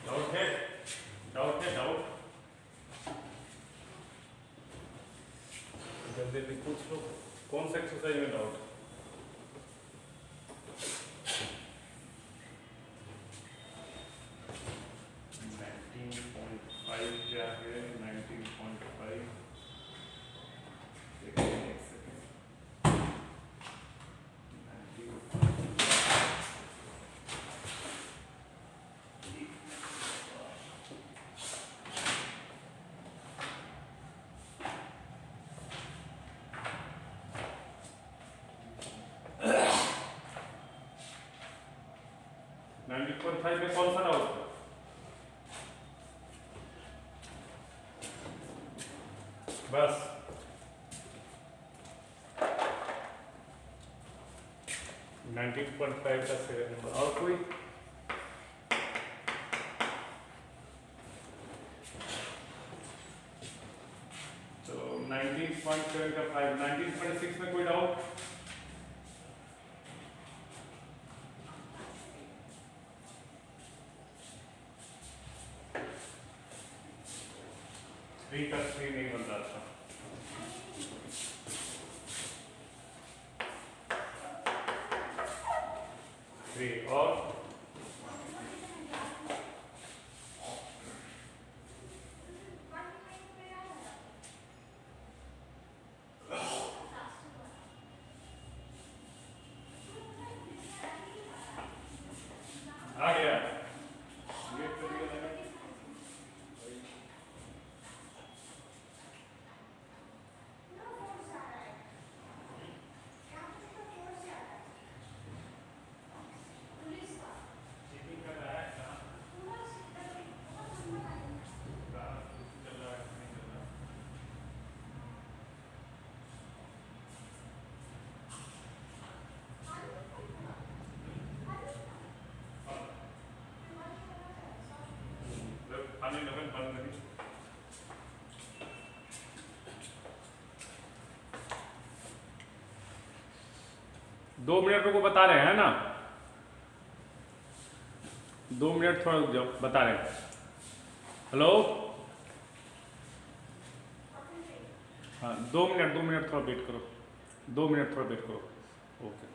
Doubt है? Doubt है? Doubt जल्दी जल्दी पूछ लो। कौन सा एक्सरसाइज में डाउट? 19.5 क्या है? 19.5 एक सेकेंड। 19.5 में कौन सा डाउट था? बस 19.5 का 7 नंबर। और कोई? तो 19.7 का 5। 19.6 में कोई डाउट? थ्री का 3 नहीं बन रहा था। थ्री और आ गया। ये तो ये लगा। चीटिंग कर रहा है कहाँ? कहाँ चल रहा है नहीं चल रहा? खाने लगे बंद नहीं। 2 मिनट को बता रहे हैं ना? 2 मिनट थोड़ा रुक जाओ, बता रहे हैं। हेलो, हाँ 2 मिनट थोड़ा वेट करो। 2 मिनट थोड़ा वेट करो। ओके।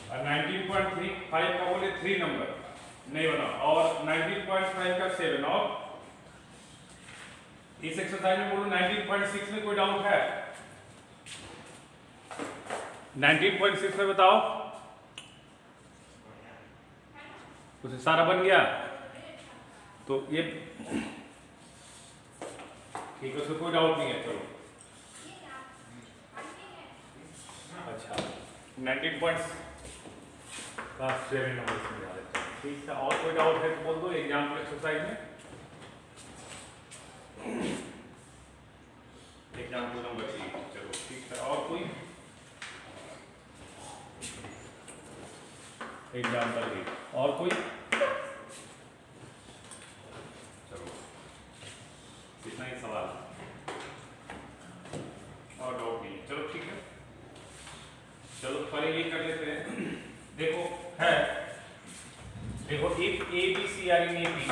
और 19.35 का बोले 3 नंबर नहीं बना, और 19.5 का 7 और इस एक्सरसाइज में बोलो 19.6 में कोई डाउट है? 19.6 में बताओ, कुछ सारा बन गया तो ये ठीक है, उसमें कोई डाउट नहीं है। चलो अच्छा 19.7 नंबर समझा देता हूँ, ठीक है। और कोई डाउट है तो बोल दो एग्जाम्पल एक्सरसाइज में। एग्जाम्पल नंबर 1, चलो ठीक है। और कोई एग्जाम्पल 1 और कोई? चलो इतना ही सवाल और डाउट नहीं है, चलो ठीक है। चलो पहले ये कर लेते हैं। देखो है, देखो if A B C are in A B,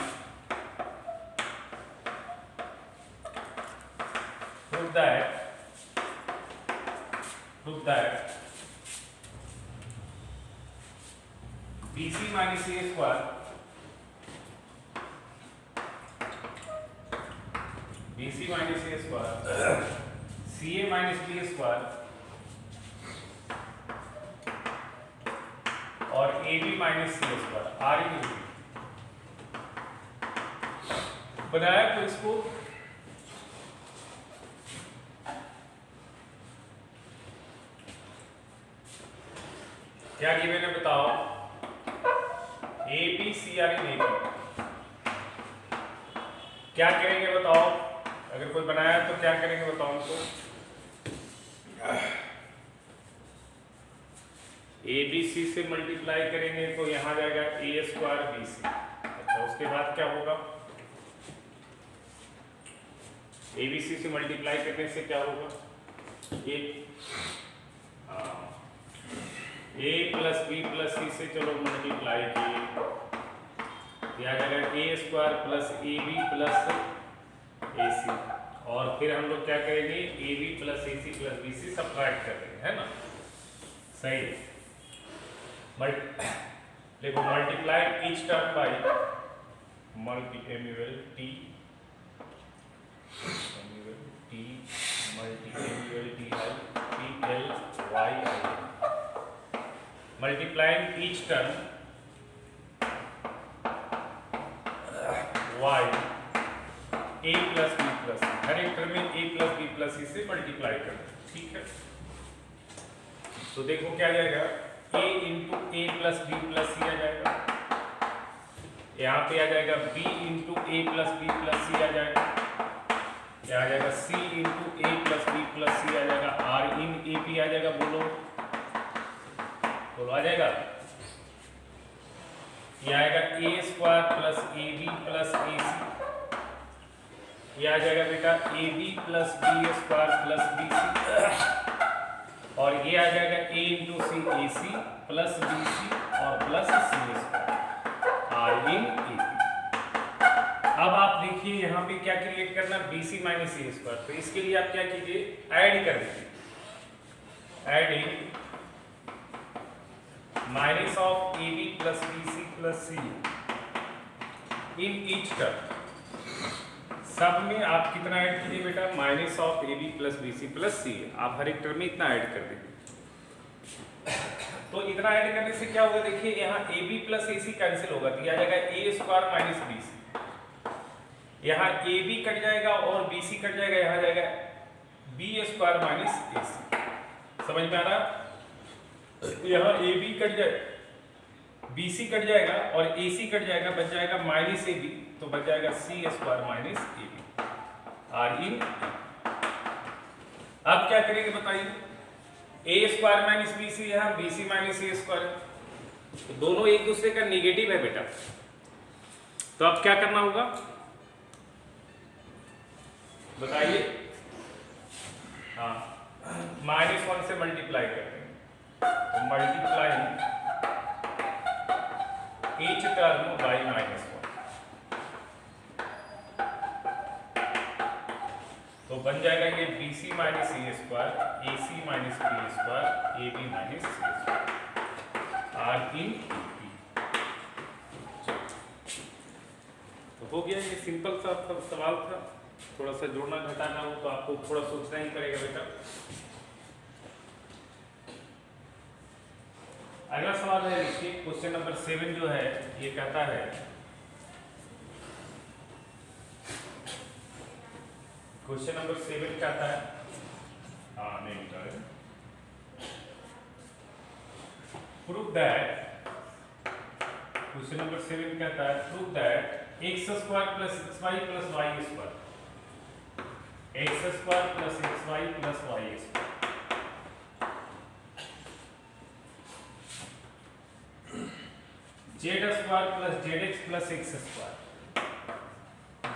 prove that BC minus A square, BC minus A square, CA minus B square और AB minus C square R in AB बनाया। तो इसको क्या गिवन है बताओ? A B C are in A B, क्या करेंगे बताओ? अगर कोई बनाया तो क्या करेंगे बताओ उनको? ए बी सी से मल्टीप्लाई करेंगे तो यहां जाएगा ए स्क्वायर बी सी। अच्छा उसके बाद क्या होगा? ए बी सी से मल्टीप्लाई करने से क्या होगा? A plus B plus C से चलो मल्टीप्लाई किए, आ जाएगा A square plus A B plus A C. और फिर हम लोग क्या करेंगे? A B plus A C plus B C subtract कर देंगे, है ना? सही। देखो multiply each term by MUL T L Y I multiplying each term y a plus b plus, हर एक टर्म में a plus b plus c से मल्टीप्लाई कर, ठीक है। तो देखो क्या आ जाएगा? a into A plus B plus C आ जाएगा, यहाँ पे आ जाएगा b into A plus B plus C आ जाएगा, यहाँ आ जाएगा c into A plus B plus C आ जाएगा, r इन ए पी आ जाएगा। बोलो आ जाएगा। ये आएगा A square plus A B plus A C, ये आ जाएगा बेटा A B plus B square plus B C, और ये आ जाएगा A into C A C plus B C और plus C square are in A P. अब आप देखिए यहाँ पे क्या क्रिएट करना? B C minus C square. तो इसके लिए आप क्या कीजिए? ऐड कर दीजिए, adding minus of A B plus B C plus C in each term. सब में आप कितना ऐड कीजिए बेटा? Minus of A B plus B C plus C. आप हर एक टर्म में इतना ऐड कर दीजिए। तो इतना ऐड करने से क्या होगा? देखिए यहाँ A B plus A C cancel होगा, तो आ जाएगा A square minus B C. यहाँ ए बी कट जाएगा और बी सी कट जाएगा, यहाँ जाएगा बी स्क्वायर माइनस ए सी। समझ में आ रहा? यहाँ ए बी कट जाए, बी सी कट जाएगा और ए सी कट जाएगा, बच जाएगा माइनस ए बी, तो बच जाएगा C square minus A B are in. अब क्या करेंगे बताइए? A square minus B C, यहाँ B C minus A square, तो दोनों एक दूसरे का निगेटिव है बेटा। तो अब क्या करना होगा बताइए? हाँ, -1 से मल्टीप्लाई करते हैं, तो मल्टीप्लाई ईच टर्म बाई -1, तो बन जाएगा ये B C minus A square, A C minus B square, A B minus C square are in P. तो हो गया, ये सिंपल सा सवाल था। थोड़ा सा जोड़ना घटाना हो तो आपको थोड़ा सोचना ही पड़ेगा बेटा। अगला सवाल है, देखिए क्वेश्चन नंबर 7 जो है ये कहता है, क्वेश्चन नंबर 7 कहता है, हाँ नहीं बेटा, प्रूव दैट, क्वेश्चन नंबर 7 कहता है prove that x square plus x Y plus Y square, x square plus x Y plus Y square, z square plus z x plus x square,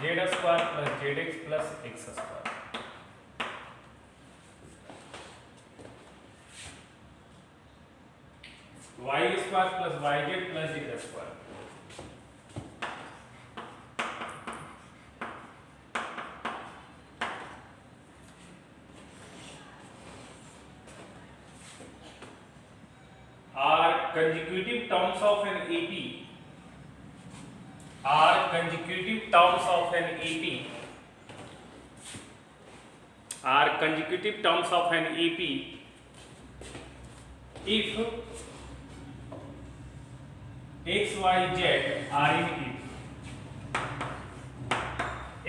z square plus z x plus x square, y square plus Y z plus Z square, consecutive terms of an AP are consecutive terms of an AP are consecutive terms of an AP if x y z are in AP,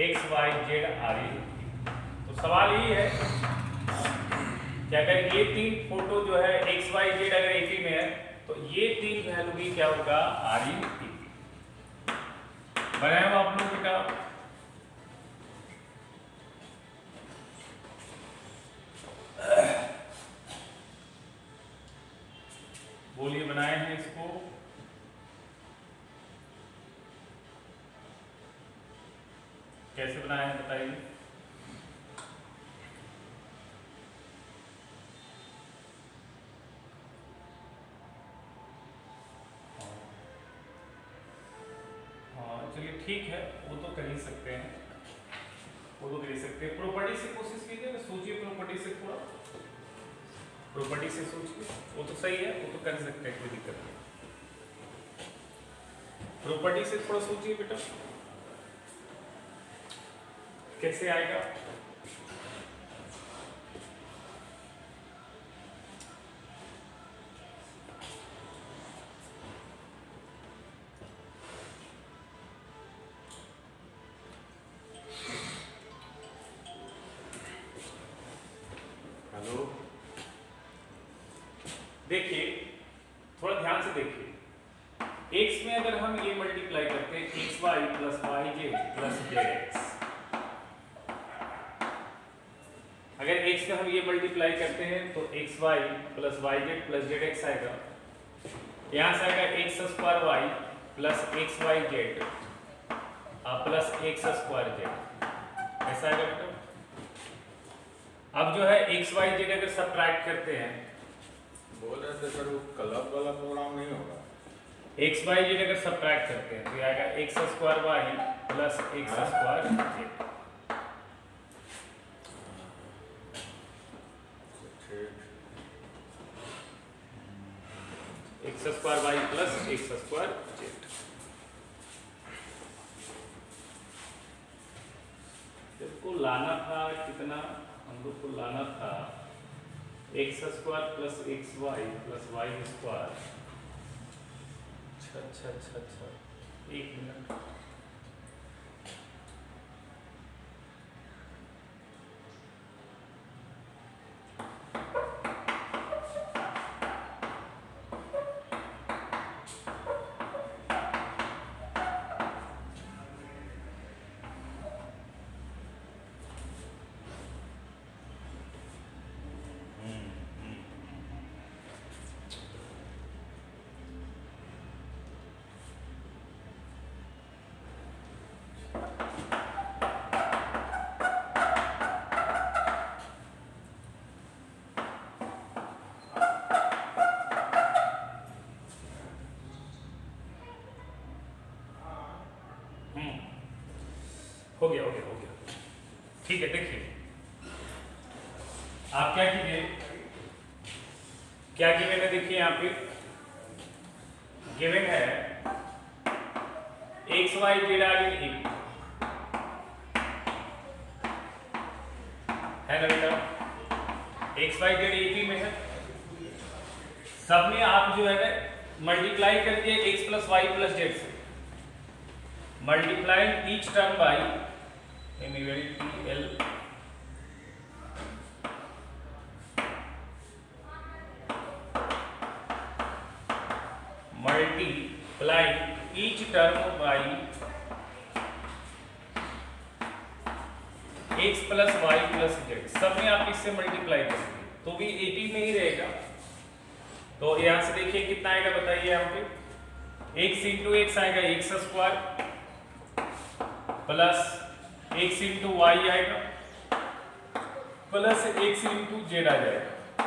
x y z are in AP। तो सवाल ये है कि अगर ये तीन photo जो है x y z अगर AP में है तो ये तीन वैल्यू भी क्या होगा, आर इन पी। बनाया हुआ आप लोग बेटा, बोलिए बनाए हैं इसको, कैसे बनाए हैं बताइए। चलिए ठीक है, वो तो कर ही सकते हैं, वो तो कर ही सकते हैं। प्रॉपर्टी से कोशिश कीजिए, सोचिए प्रॉपर्टी से, थोड़ा प्रॉपर्टी से सोचिए, वो तो सही है, वो तो कर सकते हैं, कोई दिक्कत नहीं। प्रॉपर्टी से थोड़ा सोचिए बेटा, कैसे आएगा। देखिए थोड़ा ध्यान से देखिए, x में अगर हम ये मल्टीप्लाई करते हैं x Y plus Y z plus z x, अगर x में हम ये मल्टीप्लाई करते हैं तो x Y plus Y z plus z x आएगा, यहां से आएगा x square y plus x y z plus x square z, ऐसा आएगा बेटा। अब जो है एक्स वाई जेड अगर सब्ट्रैक्ट करते हैं, बोल रहे थे सर वो क्लब वाला प्रोग्राम नहीं होगा, एक्स वाई जेड अगर सब्ट्रैक्ट करते हैं तो ये आएगा x square y plus x square z, x square y plus x square z. इसको लाना था कितना, हम लोग को लाना था x square plus x Y plus Y square. अच्छा, एक मिनट, हो गया। ठीक है, देखिए आप क्या कीजिए, क्या गिवन है, देखिए यहाँ पे गिवन है x y z are in है ना बेटा, एक्स वाई जेड एक ही में है, सब में आप जो है ना मल्टीप्लाई कर दिए X plus Y plus Z से, multiplying each term by L multiplying each term by X plus Y plus Z, सब में आप इससे मल्टीप्लाई करेंगे तो भी 80 में ही रहेगा। तो यहां से देखिए कितना आएगा बताइए, यहाँ पे एक्स इंटू एक्स आएगा x square plus x into y आएगा प्लस एक्स इंटू जेड आ जाएगा,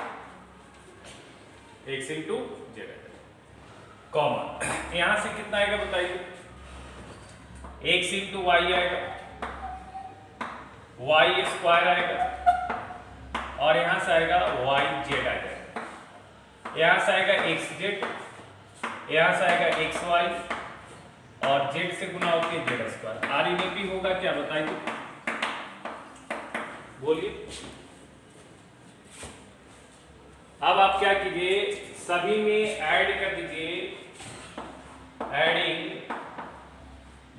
एक्स इंटू जेड आ जाएगा कॉमन। यहां से कितना आएगा बताइए, एक्स इंटू वाई आएगा, वाई स्क्वायर आएगा और यहां से आएगा वाई जेड आ जाएगा, यहां से आएगा एक्स जेड, यहां से आएगा एक्स वाई और जेड से गुना होकर जेड स्क्वायर। आर इन होगा क्या बताइए, बोलिए। अब आप क्या कीजिए, सभी में ऐड कर दीजिए, adding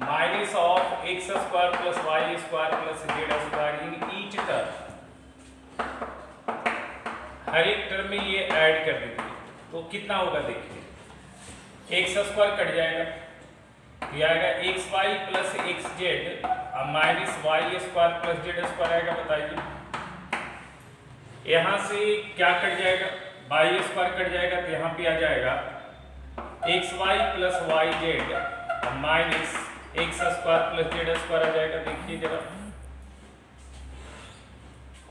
minus of X square plus Y square plus Z square in each term, हर एक टर्म में ये ऐड कर दीजिए तो कितना होगा देखिए, एक्स स्क्वायर कट जाएगा, ये आएगा x Y plus x z minus y square plus Z square आएगा बताइए। यहां से क्या कट जाएगा, वाई स्क्वायर कट जाएगा तो यहां पे आ जाएगा X Y plus Y Z minus x square plus Z square आ जाएगा, देखिए जरा,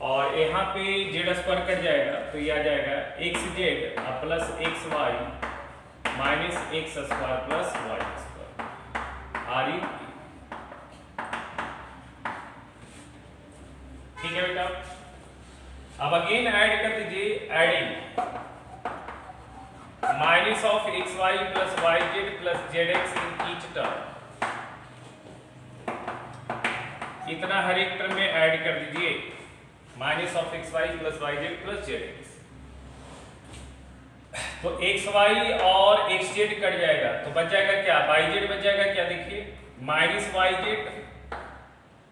और यहाँ पे जेड स्क्वायर कट जाएगा तो ये आ जाएगा x z plus x y minus x square plus Y square, are E, ठीक है बेटा। अब अगेन ऐड कर दीजिए, adding minus of x Y plus Y z plus z x in each term, इतना हर एक टर्म में ऐड कर दीजिए, minus of x Y plus Y z plus z x. तो एक्स वाई और एक्स जेड कट जाएगा तो बच जाएगा क्या, वाई जेड बच जाएगा क्या, देखिए minus y Z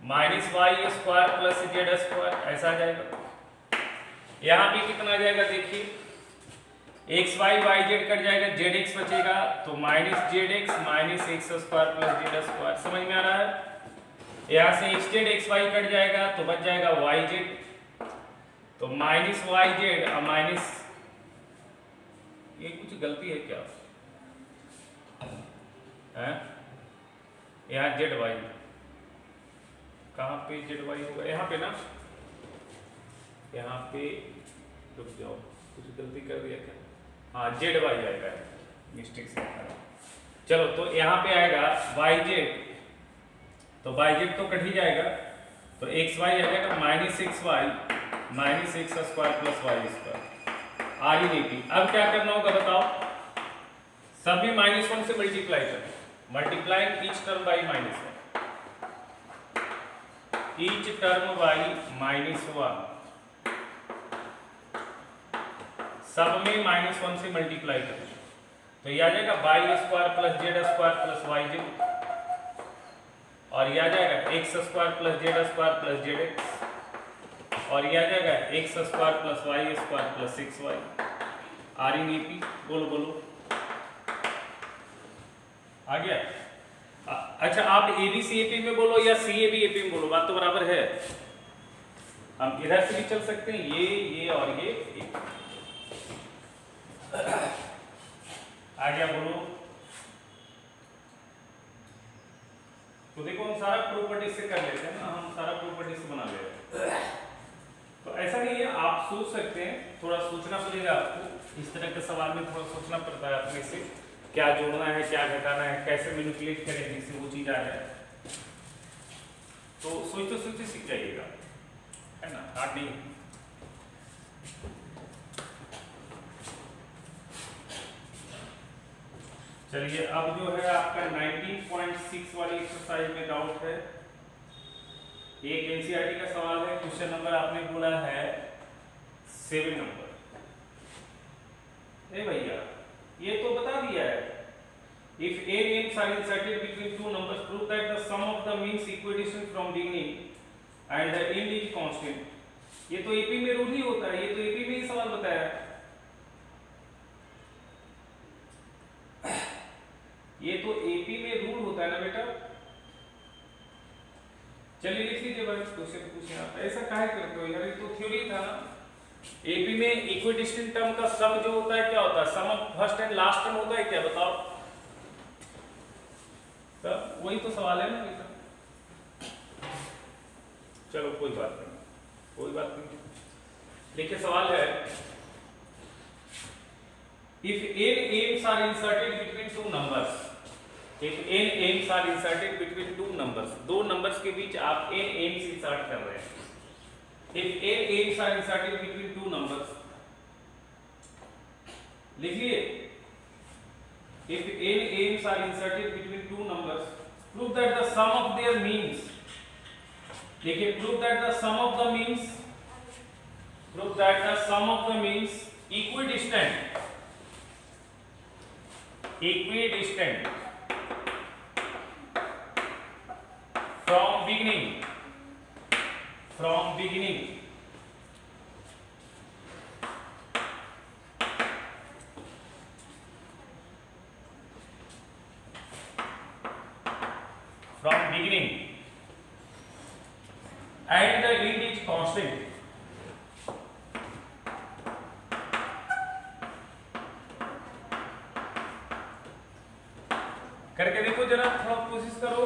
minus y square plus Z square, ऐसा आ जाएगा। यहाँ पे कितना आ जाएगा देखिए, x y y z cut जाएगा, जेड एक्स बचेगा तो minus z x minus x square plus Z square, समझ में आ रहा है। यहां से x z x y cut जाएगा तो बच जाएगा वाई जेड, तो माइनस वाई जेड और माइनस, ये कुछ गलती है क्या है, यहाँ जेड वाई, कहाँ पे जेड वाई होगा, यहाँ पे ना, यहाँ पे रुक जाओ, कुछ गलती कर दिया क्या, हाँ जेड वाई आएगा, मिस्टेक से। चलो तो यहाँ पे आएगा वाई जेड, तो वाई जेड तो कट ही जाएगा तो एक्स वाई आ जाएगा minus x y minus x square plus Y square, are E P. अब क्या करना होगा बताओ, सब में -1 से मल्टीप्लाई करें, multiplying each term by -1, each term by -1, सब में -1 से मल्टीप्लाई करें तो ये आ जाएगा y square plus Z square plus Y z, और ये आ जाएगा x square plus Z square plus z x, और ये आ जाएगा x square plus Y square plus 6y, are in AP, बोलो बोलो, आ गया। अच्छा आप ए बी सी ए पी में बोलो या सी ए बी ए पी में बोलो, बात तो बराबर है। हम इधर से भी चल सकते हैं, ये और ये आ गया, बोलो। तो देखो हम सारा प्रॉपर्टी से कर लेते हैं ना, हम सारा प्रॉपर्टी से बना ले रहे हैं। तो ऐसा नहीं है, आप सोच सकते हैं, थोड़ा सोचना पड़ेगा आपको, इस तरह के सवाल में थोड़ा सोचना पड़ता है अपने से, क्या जोड़ना है क्या घटाना है, कैसे मैनिपुलेट करें जिससे वो चीज आ जाए। तो सोचते सोचते सीख जाइएगा, है ना, हार्ड नहीं। चलिए अब जो है आपका 19.6 वाली एक्सरसाइज में डाउट है, एक एनसीईआरटी का सवाल है, कुछ क्वेश्चन नंबर आपने बोला है 7 नंबर। ए भैया ये तो बता दिया है, if a names are inserted between two numbers prove that the sum of the means equidistant from beginning and the end is constant। ये तो एपी में रूल ही होता है, ये तो एपी में ही सवाल बताया है, ये तो एपी में रूल होता है ना बेटा। चलिए लिख लीजिए भाई, क्वेश्चन पूछे आप ऐसा काहे करते हो यार, ये तो थ्योरी था ना। एपी में इक्विडिस्टेंट टर्म का सम जो होता है क्या होता है, sum of first and last term होता है क्या, बताओ। तब वही तो सवाल है ना बेटा। चलो कोई बात नहीं, कोई बात नहीं। देखिए सवाल है, if n aims are inserted between two numbers, if n aims are inserted between two numbers, दो नंबर्स के बीच आप n aims इंसर्ट कर रहे हैं। if n aims are inserted between two numbers, लिखिए if n aims are inserted between two numbers prove that the sum of their means, देखिए prove that the sum of the means, prove that the sum of the means equidistant, equidistant from beginning, from beginning from beginning and the end is constant। करके देखो जरा, थोड़ा कोशिश करो।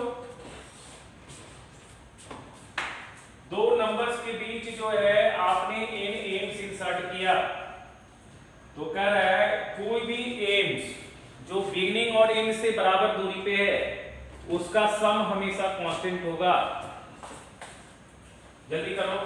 दो numbers के बीच जो है आपने n एम्स इंसर्ट किया, तो कह रहा है कोई भी एम्स जो बिगिनिंग और एंड से बराबर दूरी पे है उसका सम हमेशा कांस्टेंट होगा। जल्दी करो।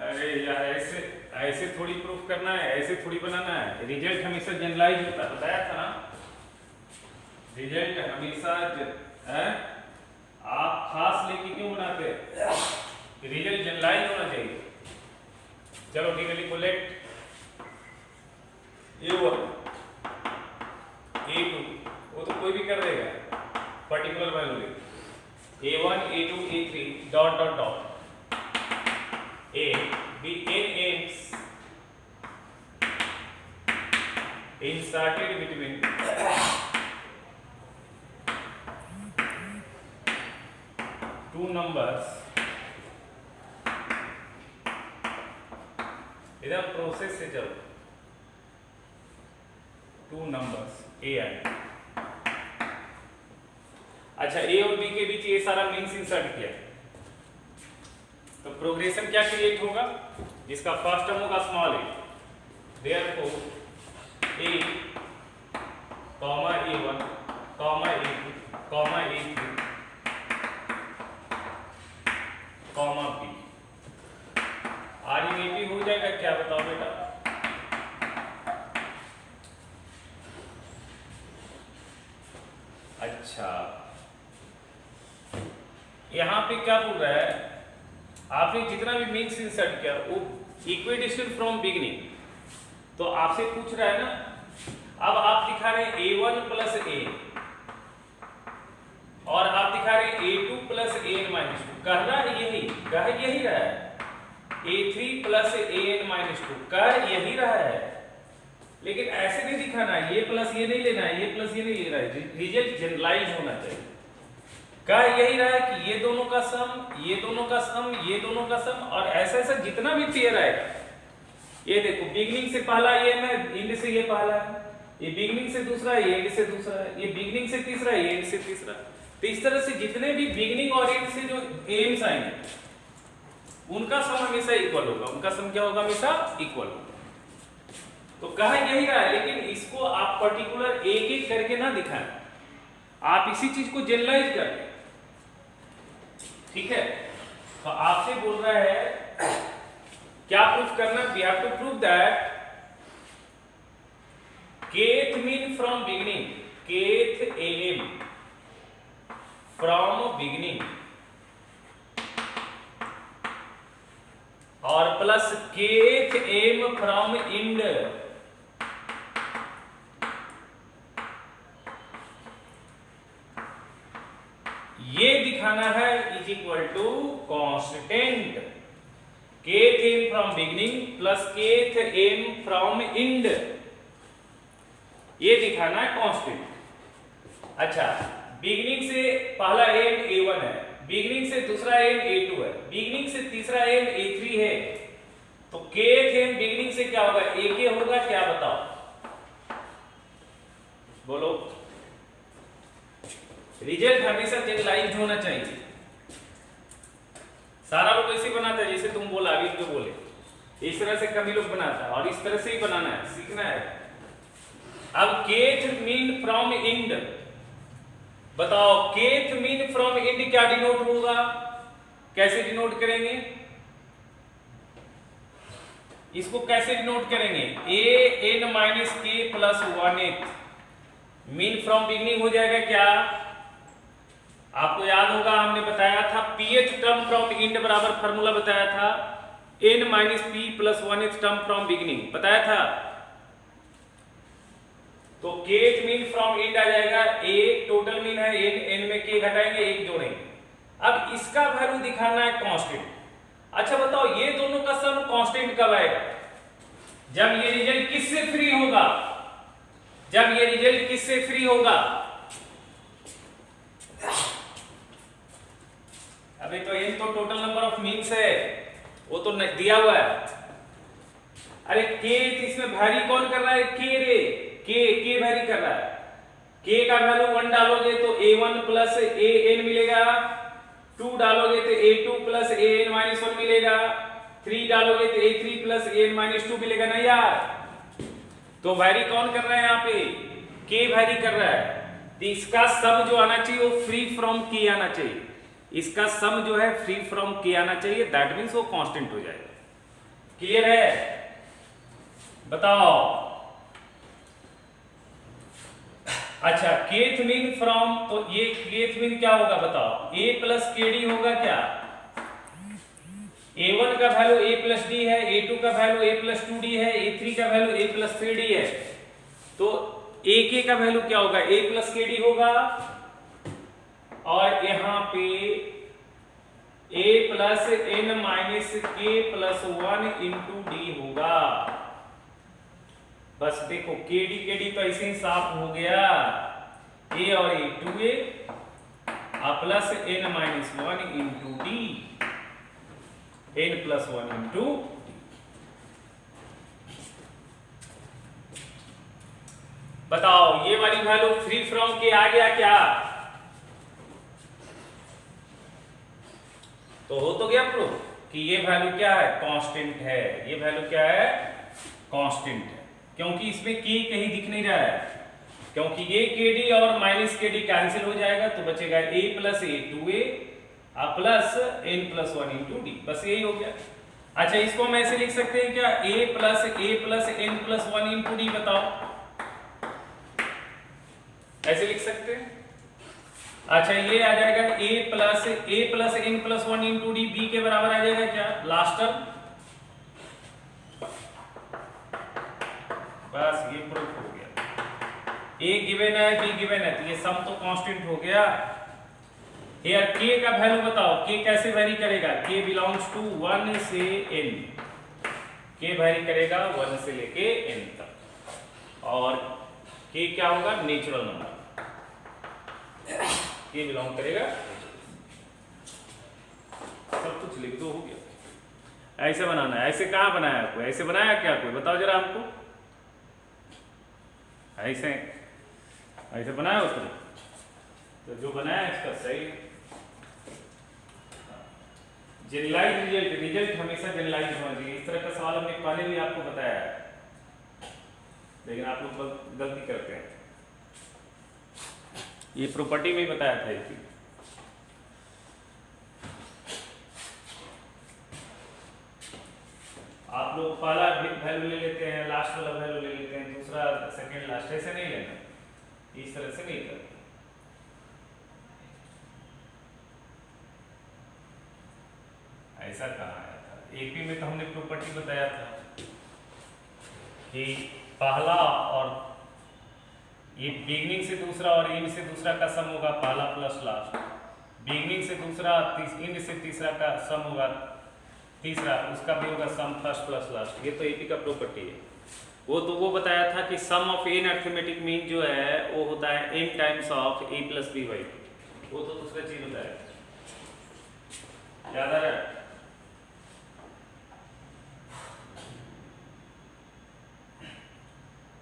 अरे यार ऐसे ऐसे थोड़ी प्रूफ करना है, ऐसे थोड़ी बनाना है। रिजल्ट हमेशा जनरलाइज होता है, बताया था ना, रिजल्ट हमेशा है, आप खास लेके क्यों बनाते हैं, रिजल्ट जनरलाइज होना चाहिए। चलो ठीक है, लिखो लेट A1 A2, वो तो कोई भी कर देगा, पर्टिकुलर वैल्यू ले A1 A2 A3 dot dot dot A B n aims inserted between two numbers, इधर प्रोसेस से चलो, टू नंबर्स A एंड, अच्छा A और B के बीच ये सारा मीन्स इंसर्ट किया, तो प्रोग्रेशन क्या क्रिएट होगा, जिसका फर्स्ट टर्म होगा small a, therefore a comma a1 comma a2 comma a3 comma b, आरईएपी हो जाएगा क्या, बताओ बेटा। अच्छा, यहाँ पे क्या बोल रहा है, आपने जितना भी मिक्स इंसर्ट किया वो इक्विडिस्टेंट फ्रॉम बिगिनिंग, तो आपसे पूछ रहा है ना, अब आप दिखा रहे हैं a1 प्लस a और आप दिखा रहे हैं a2 plus an minus two, कह रहा है यही रहा है, a3 plus an minus two कह यही रहा है, लेकिन ऐसे नहीं दिखाना है, ये प्लस ये नहीं लेना है, ये प्लस ये नहीं लेना है, रिजल्ट जनरलाइज होना चाहिए। कह यही रहा है कि ये दोनों का सम, ये दोनों का सम, ये दोनों का सम, और ऐसा ऐसा जितना भी पेयर आएगा, ये देखो बिगिनिंग से पहला ये है, एंड से ये पहला है, ये बिगिनिंग से दूसरा है, ये एंड से दूसरा है, ये बिगिनिंग से तीसरा है, ये एंड से तीसरा। तो इस तरह से जितने भी बिगिनिंग और एंड से जो एम्स आएंगे उनका सम हमेशा इक्वल होगा, उनका सम क्या होगा, हमेशा इक्वल होगा। तो कहा यही रहा है, लेकिन इसको आप पर्टिकुलर एक एक करके ना दिखाएं, आप इसी चीज को जनरलाइज करें, ठीक है। तो आपसे बोल रहा है क्या प्रूफ करना, we have to prove that kth mean from beginning, kth am from beginning और plus kth am from end, ये दिखाना है is equal to constant kth m from beginning plus kth m from end, ये दिखाना है constant. अच्छा, beginning से पहला m a1 है, बिगिनिंग से दूसरा m a2 है, बिगिनिंग से तीसरा m a3 है, तो kth m बिगिनिंग से क्या होगा, ak होगा, क्या बताओ, बोलो। रिजल्ट हमेशा जनरलाइज्ड होना चाहिए, सारा लोग ऐसे बनाता है जैसे तुम बोला अभी जो बोले, इस तरह से कभी लोग बनाता है, और इस तरह से ही बनाना है, सीखना है। अब kth मीन फ्रॉम एंड, बताओ kth मीन फ्रॉम एंड क्या डिनोट होगा, कैसे डिनोट करेंगे, इसको कैसे डिनोट करेंगे, an minus k plus 1/8 mean from beginning हो जाएगा क्या, आपको याद होगा हमने बताया था pth टर्म फ्रॉम एंड बराबर फार्मूला बताया था n minus p plus 1th term from beginning बताया था, तो kth मीन फ्रॉम एंड आ जाएगा, a टोटल मीन है n में k घटाएंगे 1 जोड़ेंगे। अब इसका वैल्यू दिखाना है कांस्टेंट। अच्छा बताओ ये दोनों का सम कांस्टेंट कब आएगा, जब ये रिजल्ट किससे फ्री होगा, जब ये रिजल्ट किससे फ्री होगा, अबे तो n तो टोटल नंबर ऑफ मीन्स है, वो तो दिया हुआ है। अरे k इसमें वैरी कौन कर रहा है, k रे, k वैरी कर रहा है, k का वैल्यू 1 डालोगे तो a1 प्लस an मिलेगा, 2 डालोगे तो a2 प्लस an माइनस 1 मिलेगा, 3 डालोगे तो a3 प्लस an माइनस 2 मिलेगा ना यार। तो वैरी कौन कर रहा है यहाँ पे, k वैरी कर रहा है, तो इसका सम जो आना चाहिए वो फ्री फ्रॉम k आना चाहिए, इसका सम जो है फ्री फ्रॉम k आना चाहिए, दैट मीन्स वो कांस्टेंट हो जाएगा। क्लियर है, बताओ। अच्छा kth मीन फ्रॉम, तो ये kth मीन क्या होगा बताओ, a प्लस kd होगा क्या, a1 का वैल्यू a प्लस d है, a2 का वैल्यू a प्लस 2d है, a3 का वैल्यू a प्लस 3d है, तो ak का वैल्यू क्या होगा, a प्लस kd होगा, और यहाँ पे a plus n minus k plus 1 into D होगा। बस देखो kd तो ऐसे ही साफ हो गया, a और a 2a plus n minus 1 into D, n plus 1 into D. बताओ ये वाली वैल्यू फ्री फ्रॉम के आ गया क्या, तो हो तो गया प्रूफ कि ये वैल्यू क्या है, कांस्टेंट है, ये वैल्यू क्या है, कांस्टेंट है, क्योंकि इसमें k कहीं दिख नहीं रहा है, क्योंकि ये kd और माइनस kd कैंसिल हो जाएगा, तो बचेगा a plus a 2a plus n plus 1 into D, बस यही हो गया। अच्छा इसको हम ऐसे लिख सकते हैं क्या, a plus n plus 1 into D, बताओ ऐसे लिख सकते हैं, अच्छा ये आ जाएगा a+n+1 इंटू डी बी के बराबर आ जाएगा क्या लास्ट टर्म। बस ये प्रूफ हो गया। a गिवन है b गिवन है तो ये सम तो कांस्टेंट हो गया। यार k का वैल्यू बताओ, k कैसे वेरी करेगा, k बिलोंग्स टू 1 से n, k वेरी करेगा 1 से लेके n तक, और k क्या होगा नेचुरल नंबर, k बिलोंग करेगा। सब कुछ लिख दो, हो गया। ऐसे बनाना है, ऐसे कहाँ बनाया कोई, ऐसे बनाया क्या कोई, बताओ जरा हमको। ऐसे ऐसे बनाया हो तुम, तो जो बनाया इसका सही है। जनरलाइज रिजल्ट हमेशा जनरलाइज होना चाहिए। इस तरह का सवाल हमने पहले भी आपको बताया है, लेकिन आप लोग गलती करते हैं। ये प्रॉपर्टी में ही बताया था ये चीज। आप लोग पहला वैल्यू ले लेते हैं, लास्ट वाला वैल्यू ले लेते हैं, दूसरा सेकंड लास्ट, ऐसे नहीं लेना, इस तरह से नहीं करना। ऐसा कहाँ आया था, एपी में तो हमने प्रॉपर्टी बताया था कि पहला और ये बिगनिंग से दूसरा और एंड से दूसरा का सम होगा पहला प्लस लास्ट, बिगनिंग से दूसरा एंड से तीसरा का सम होगा तीसरा, उसका भी होगा सम फर्स्ट प्लस लास्ट। ये तो एपी का प्रॉपर्टी है। वो बताया था कि सम ऑफ एन अरिथमेटिक मीन जो है वो होता है n times of a plus b by, वो तो दूसरा चीज होता है, याद आ रहा है।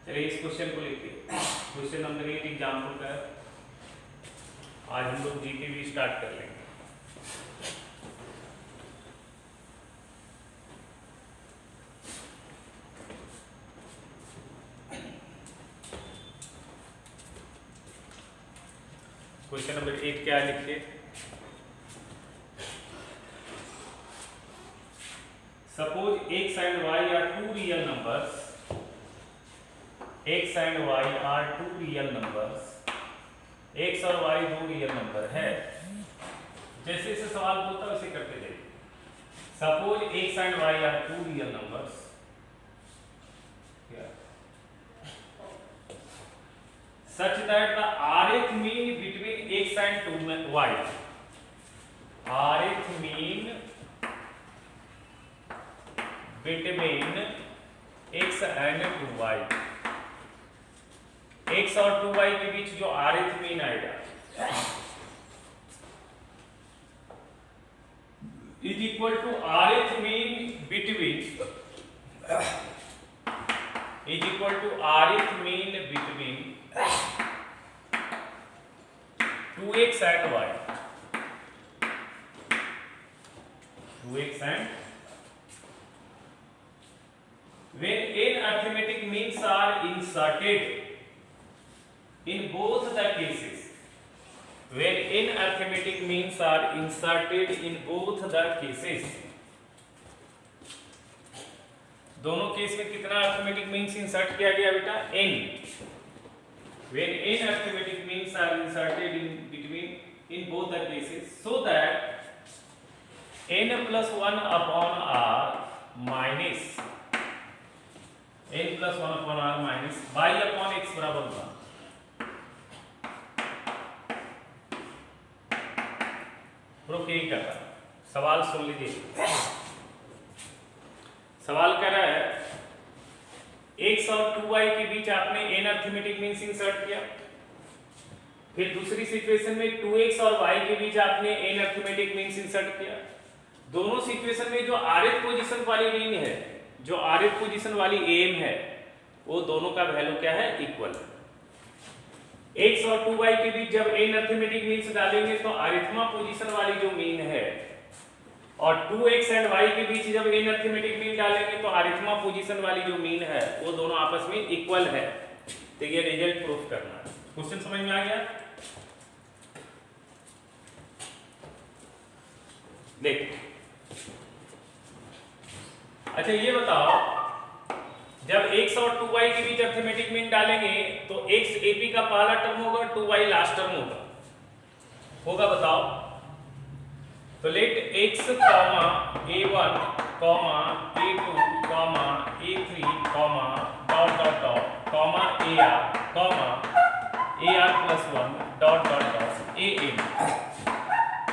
चलिए इस क्वेश्चन को लिखिए, क्वेश्चन नंबर 8 एग्जाम्पल का है। आज हम लोग जीके भी स्टार्ट कर लेंगे। क्वेश्चन नंबर 8 क्या लिखिए, suppose x and y are two real numbers, x and y are two real numbers, x और y दो रियल नंबर है। जैसे जैसे सवाल बोलता है वैसे करते जाइए। Suppose x and y are two real numbers, such that the rth mean between x and y, rth mean between x and 2y, x और 2y के बीच जो rth मीन आएगा is equal to rth mean between, is equal to rth mean between 2x and y, 2x and when n arithmetic means are inserted in both the cases, when n arithmetic means are inserted in both the cases, दोनों case में कितना arithmetic means insert किया गया बेटा, n। when n arithmetic means are inserted in between in both the cases, so that n plus 1 upon r minus n plus 1 upon r minus y upon x बराबर 1। Proof यही करता है। सवाल सुन लीजिए, सवाल कर रहा है x और 2y के बीच आपने n अरिथमेटिक मीन्स इंसर्ट किया, फिर दूसरी सिचुएशन में 2x और y के बीच आपने n अरिथमेटिक मीन्स इंसर्ट किया। दोनों सिचुएशन में जो rth पोजीशन वाली मीन है, जो rth पोजीशन वाली m है, वो दोनों का वैल्यू क्या है, इक्वल। x और 2y के बीच जब n अरिथमेटिक मीन्स डालेंगे तो अरिथमा पोजीशन वाली जो मीन है, और 2x एंड y के बीच जब n अरिथमेटिक मीन डालेंगे तो अरिथमा पोजीशन वाली जो मीन है वो दोनों आपस में इक्वल है। तो ये रिजल्ट प्रूफ करना है। क्वेश्चन समझ में आ गया? देख, अच्छा ये बताओ, जब x और 2y के बीच अरिथमेटिक मीन डालेंगे तो x ap का पहला टर्म होगा, 2y लास्ट टर्म होगा। होगा बताओ। तो let x comma a1 comma a2 comma a3 comma dot dot dot comma ar comma ar plus 1 dot dot dot an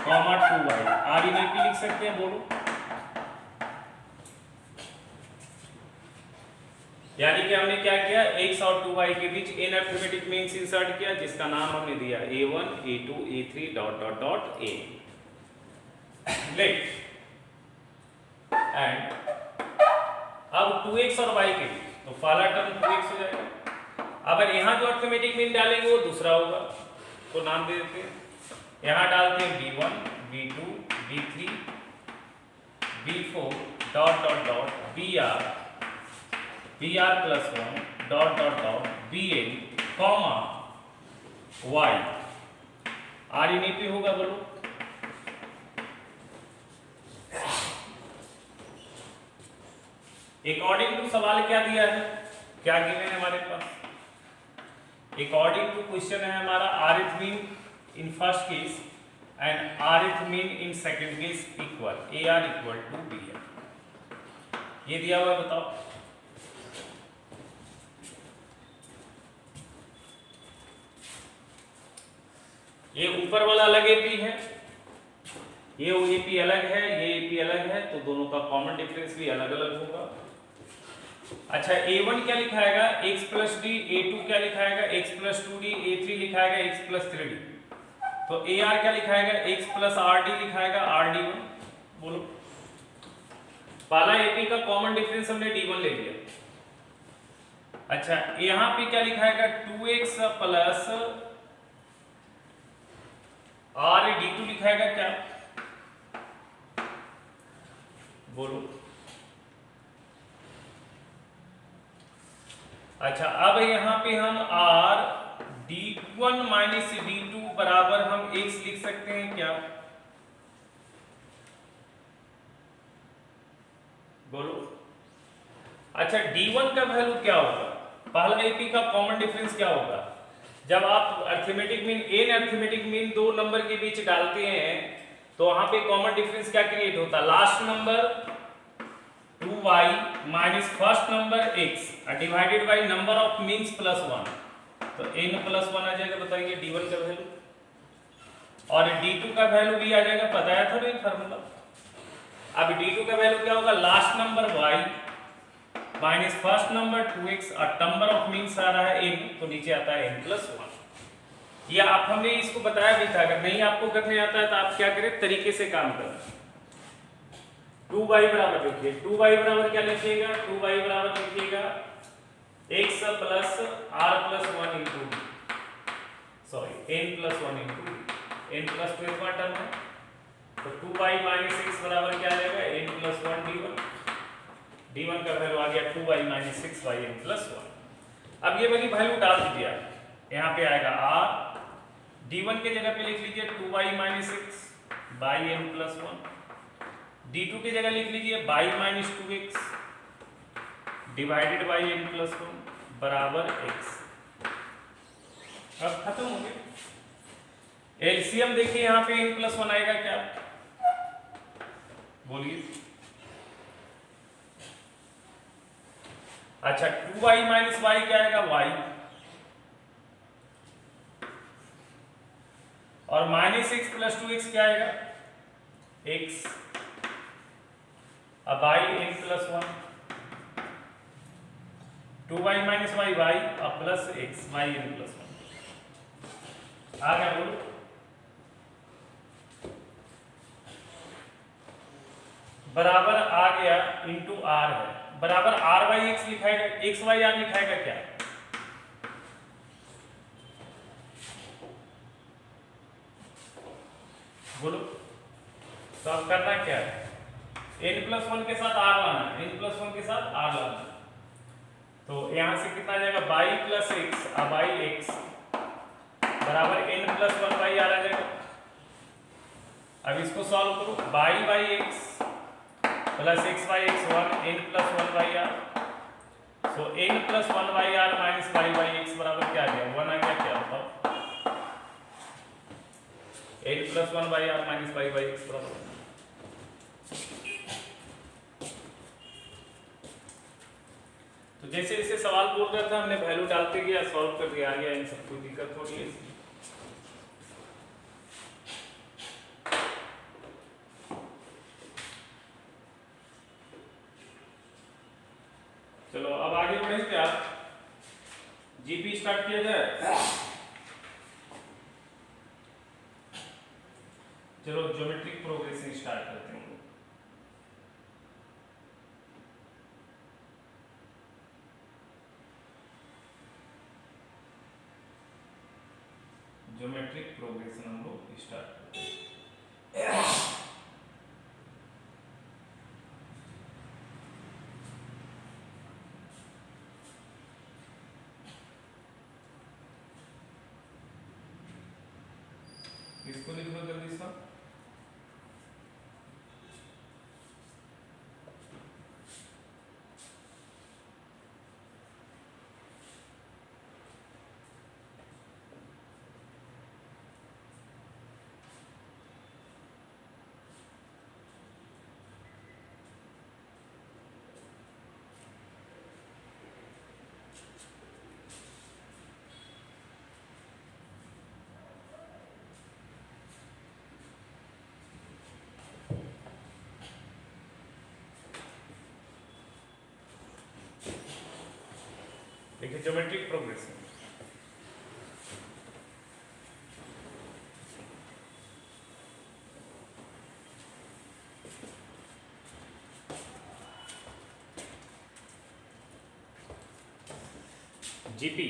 comma 2y are inactive लिख सकते हैं, बोलो। यानी कि हमने क्या किया, x और 2y के बीच n अरिथमेटिक मीन्स इंसर्ट किया, जिसका नाम हमने दिया a1 a2 a3 dot dot dot a। Let and अब 2x और y के बीच, तो पहला टर्म 2x हो जाएगा। अब यहां जो अरिथमेटिक मीन डालेंगे वो दूसरा होगा, तो नाम दे देते हैं, यहां डालते हैं b1 b2 b3 b4 dot dot dot br plus 1 dot dot dot bn comma y are inactive होगा, बोलो। अकॉर्डिंग टू सवाल क्या दिया है, क्या गिवन है हमारे पास, अकॉर्डिंग टू क्वेश्चन है हमारा rth mean in first case and rth mean in second case equal ar equal to br, ये दिया हुआ है, बताओ। ये ऊपर वाला अलग एपी है, ये एपी अलग है, ये एपी अलग है, तो दोनों का कॉमन डिफरेंस भी अलग अलग होगा। अच्छा, a1 क्या लिखाएगा x प्लस डी, a2 क्या लिखाएगा x plus 2d, a3 लिखाएगा x plus 3d, तो ar क्या लिखाएगा x प्लस rd लिखाएगा rd1, बोलो। पहला एपी का कॉमन डिफरेंस हमने d1 ले लिया। अच्छा, यहां पे क्या लिखाएगा 2x प्लस rd2 लिखाएगा क्या, बोलो। अच्छा, अब यहां पे हम r d1 माइनस d2 बराबर हम x लिख सकते हैं क्या, बोलो। अच्छा, d1 का वैल्यू क्या होगा, पहला एपी का कॉमन डिफरेंस क्या होगा, जब आप arithmetic mean n arithmetic mean दो नंबर के बीच डालते हैं तो वहां पे कॉमन डिफरेंस क्या क्रिएट होता है, last number 2y minus first number x divided by number of means plus 1, तो n प्लस 1 आ जाएगा, बताइए d1 का वैल्यू, और d2 का वैल्यू भी आ जाएगा, बताया था ना फार्मूला। अब d2 का वैल्यू क्या होगा, last number y minus first number 2x और नंबर ऑफ मीन्स आ रहा है n, तो नीचे आता है n प्लस 1। या आप हमने इसको बताया भी था, अगर नहीं आपको करने आता है तो आप क्या करें, तरीके से काम करें। 2y बराबर लिखिए, 2y बराबर क्या लिखिएगा, 2y बराबर लिखिएगा x plus r plus 1 into sorry n plus 1 into n plus 2 का टर्म है, तो 2y माइनस x बराबर क्या आ जाएगा n प्लस 1 d1, d1 का वैल्यू आ गया 2y minus 6y n plus 1। अब ये वाली वैल्यू डाल दीजिए आप, यहाँ पे आएगा r, d1 के जगह पे लिख लीजिए 2y minus 6 by n plus 1, d2 की जगह लिख लीजिए y minus 2x divided by n plus 1 बराबर x। अब खत्म हो गया। एलसीएम देखिए, यहाँ पे n प्लस 1 आएगा क्या, बोलिए। अच्छा, 2y माइनस y क्या आएगा, y, और माइनस 6 प्लस 2x क्या आएगा, x, अब y n plus 1, 2y minus y y और plus x y n plus 1 आ गया, बोलो। बराबर आ गया इंटू r है, बराबर r बाई एक्स लिखाएगा, x बाई r लिखाएगा क्या, बोलो। तो अब करना क्या है, n प्लस 1 के साथ r लाना, n प्लस 1 के साथ r लाना, तो यहां से कितना आ जाएगा बाई प्लस एक्स, अब बाई एक्स बराबर n प्लस 1 बाई r आ जाएगा। अब इसको सॉल्व करो, by by X plus x by x 1 n plus 1 by r, so n plus 1 by r minus y by x बराबर क्या आ गया, 1 आ गया, क्या बताओ। n plus 1 by R minus pi by x बराबर। तो जैसे जैसे सवाल बोल रहा था हमने वैल्यू डालते गया, सॉल्व कर दिया, आ गया, इन सब कोई दिक्कत थोड़ी है इसमें। चलो अब आगे बढ़े क्या, जीपी स्टार्ट किया जाए। चलो ज्योमेट्रिक प्रोग्रेशन स्टार्ट करते हैं। ज्योमेट्रिक प्रोग्रेशन हम लोग स्टार्ट करते हैं। इसको लिख लो जल्दी सा। देखिए ज्योमेट्रिक प्रोग्रेशन, जीपी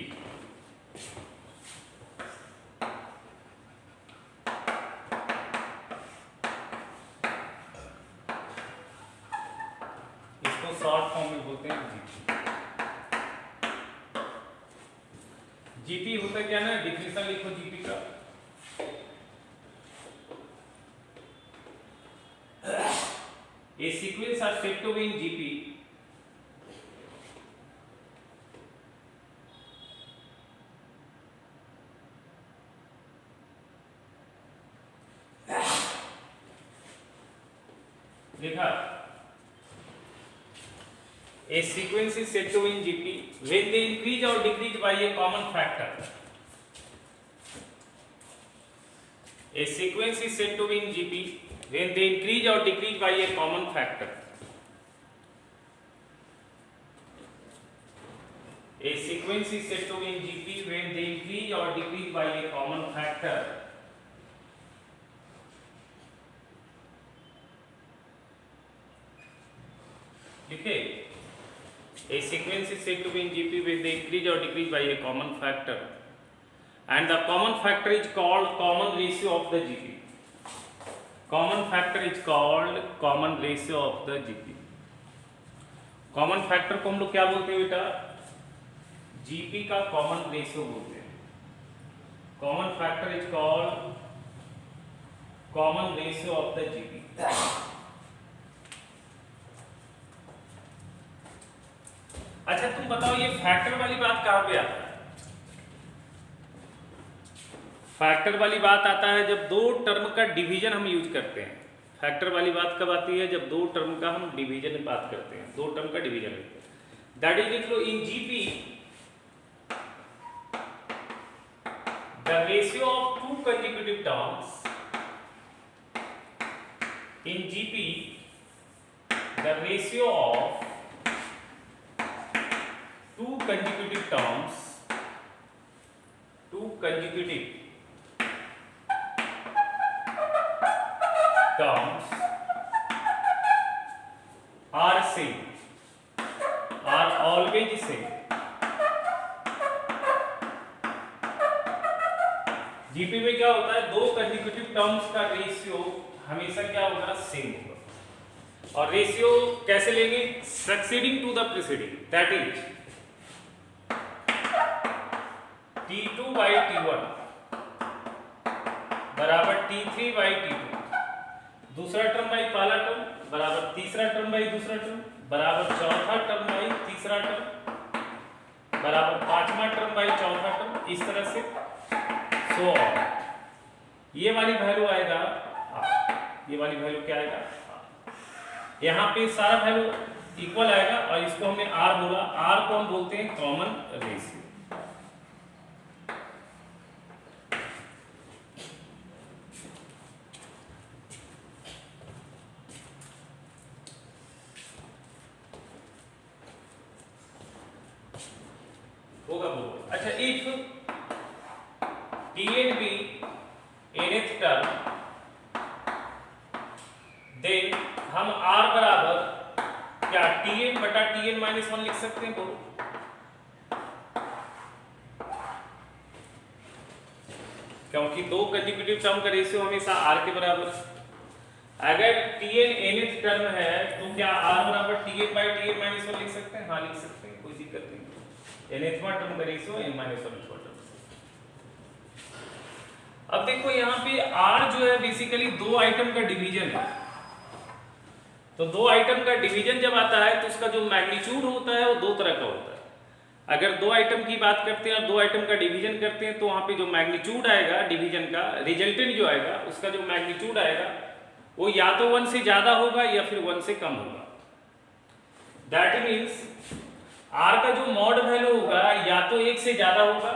इसको शॉर्ट फॉर्म में बोलते हैं जीपी। जीपी होता क्या ना, डिफिनेशन लिखो जीपी का। A sequence are said to be in GP लिखा। A sequence is said to be in GP when they increase or decrease by a common factor. A sequence is said to be in GP when they increase or decrease by a common factor. A sequence is said to be in GP when they increase or decrease by a common factor. Okay. A sequence is said to be in GP when they increase or decrease by a common factor, and the common factor is called common ratio of the GP. Common factor is called common ratio of the GP. Common factor को हम लोग क्या बोलते हैं बेटा? GP का common ratio बोलते हैं। Common factor is called common ratio of the GP. अच्छा तुम बताओ ये फैक्टर वाली बात कहाँ पे आता है? फैक्टर वाली बात आता है जब दो टर्म का डिवीजन हम यूज करते हैं। फैक्टर वाली बात कब आती है? जब दो टर्म का हम डिवीजन में बात करते हैं, दो टर्म का डिवीजन। दैट इज लिख लो in GP the ratio of two consecutive terms, in GP the ratio of two consecutive terms are same, are always same. GP में क्या होता है? दो consecutive terms का रेशियो हमेशा क्या होगा? सेम होगा। और रेशियो कैसे लेंगे? Succeeding to the preceding, that is T2 by T1 बराबर T3 by T2, दूसरा टर्म बाई पहला टर्म बराबर तीसरा टर्म बाई दूसरा टर्म बराबर चौथा टर्म बाई तीसरा टर्म बराबर पांचवा टर्म बाई चौथा टर्म, इस तरह से सो ऑन। ये वाली वैल्यू आएगा ये वाली वैल्यू क्या आएगा यहाँ पे सारा वैल्यू इक्वल आएगा और इसको हमने आर बोला, आर को हम बोलते हैं कॉमन रेशियो। होगा बोलो। अच्छा, if Tn be nth term, then हम R बराबर क्या Tn बटा Tn माइनस 1 लिख सकते हैं बोलो। क्योंकि दो कंसेक्यूटिव टर्म का रेशियो हमेशा R के बराबर है। अगर Tn nth टर्म है तो क्या R बराबर Tn बाई Tn माइनस 1 लिख सकते हैं? हाँ लिख सकते हैं, कोई दिक्कत नहीं। nthवां टर्म का रेशियो n माइनस 1 टर्म। अब देखो यहाँ पे R जो है बेसिकली दो आइटम का डिवीजन है, तो दो आइटम का डिवीजन जब आता है तो उसका जो मैग्नीट्यूड होता है वो दो तरह का होता है। अगर दो आइटम की बात करते हैं और दो आइटम का डिवीजन करते हैं तो वहाँ पे जो मैग्नीट्यूड आएगा डिवीजन का, रिजल्टेंट जो आएगा उसका जो मैग्नीट्यूड आएगा वो या तो 1 से ज्यादा होगा या फिर 1 से कम होगा। दैट मीन्स R का जो मॉड वैल्यू होगा या तो 1 से ज्यादा होगा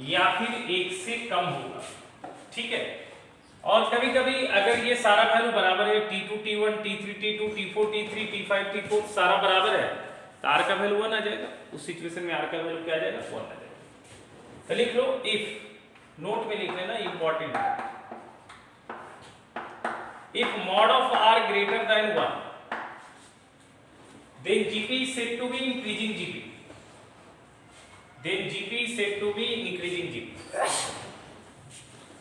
या फिर 1 से कम होगा, ठीक है। और कभी कभी अगर ये सारा वैल्यू बराबर है T2 T1 T3 T2 T4 T3 T5 T4 सारा बराबर है तो R का वैल्यू 1 आ जाएगा। उस सिचुएशन में R का वैल्यू क्या आ जाएगा? 1 आ जाएगा। तो लिख लो इफ, नोट में लिख लेना, इंपॉर्टेंट है। If mod of R greater than 1 then GP is said to be increasing GP, then GP is said to be increasing GP।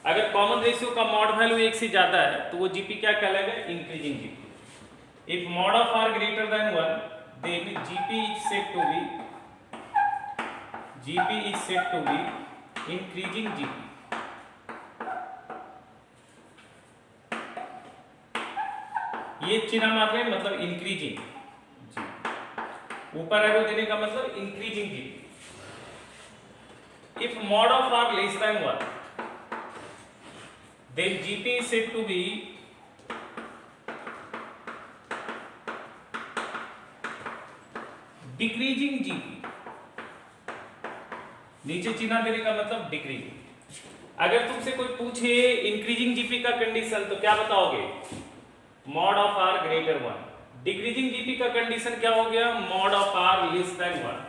अगर कॉमन रेशियो का मॉड वैल्यू 1 से ज्यादा है तो वो जीपी क्या कहलाएगा? Increasing GP. If mod of R greater than 1 then GP is said to be increasing GP. ये चिन्ह मात्र है, मतलब इंक्रीजिंग जीपी, ऊपर एरो देने का मतलब increasing GP. If mod of R less than 1 then GP is said to be decreasing GP। नीचे चिन्ह देने का मतलब डिक्रीजिंग। अगर तुमसे कोई पूछे इंक्रीजिंग जीपी का कंडीशन तो क्या बताओगे? Mod of R greater 1। Decreasing GP का कंडीशन क्या हो गया? Mod of R less than 1।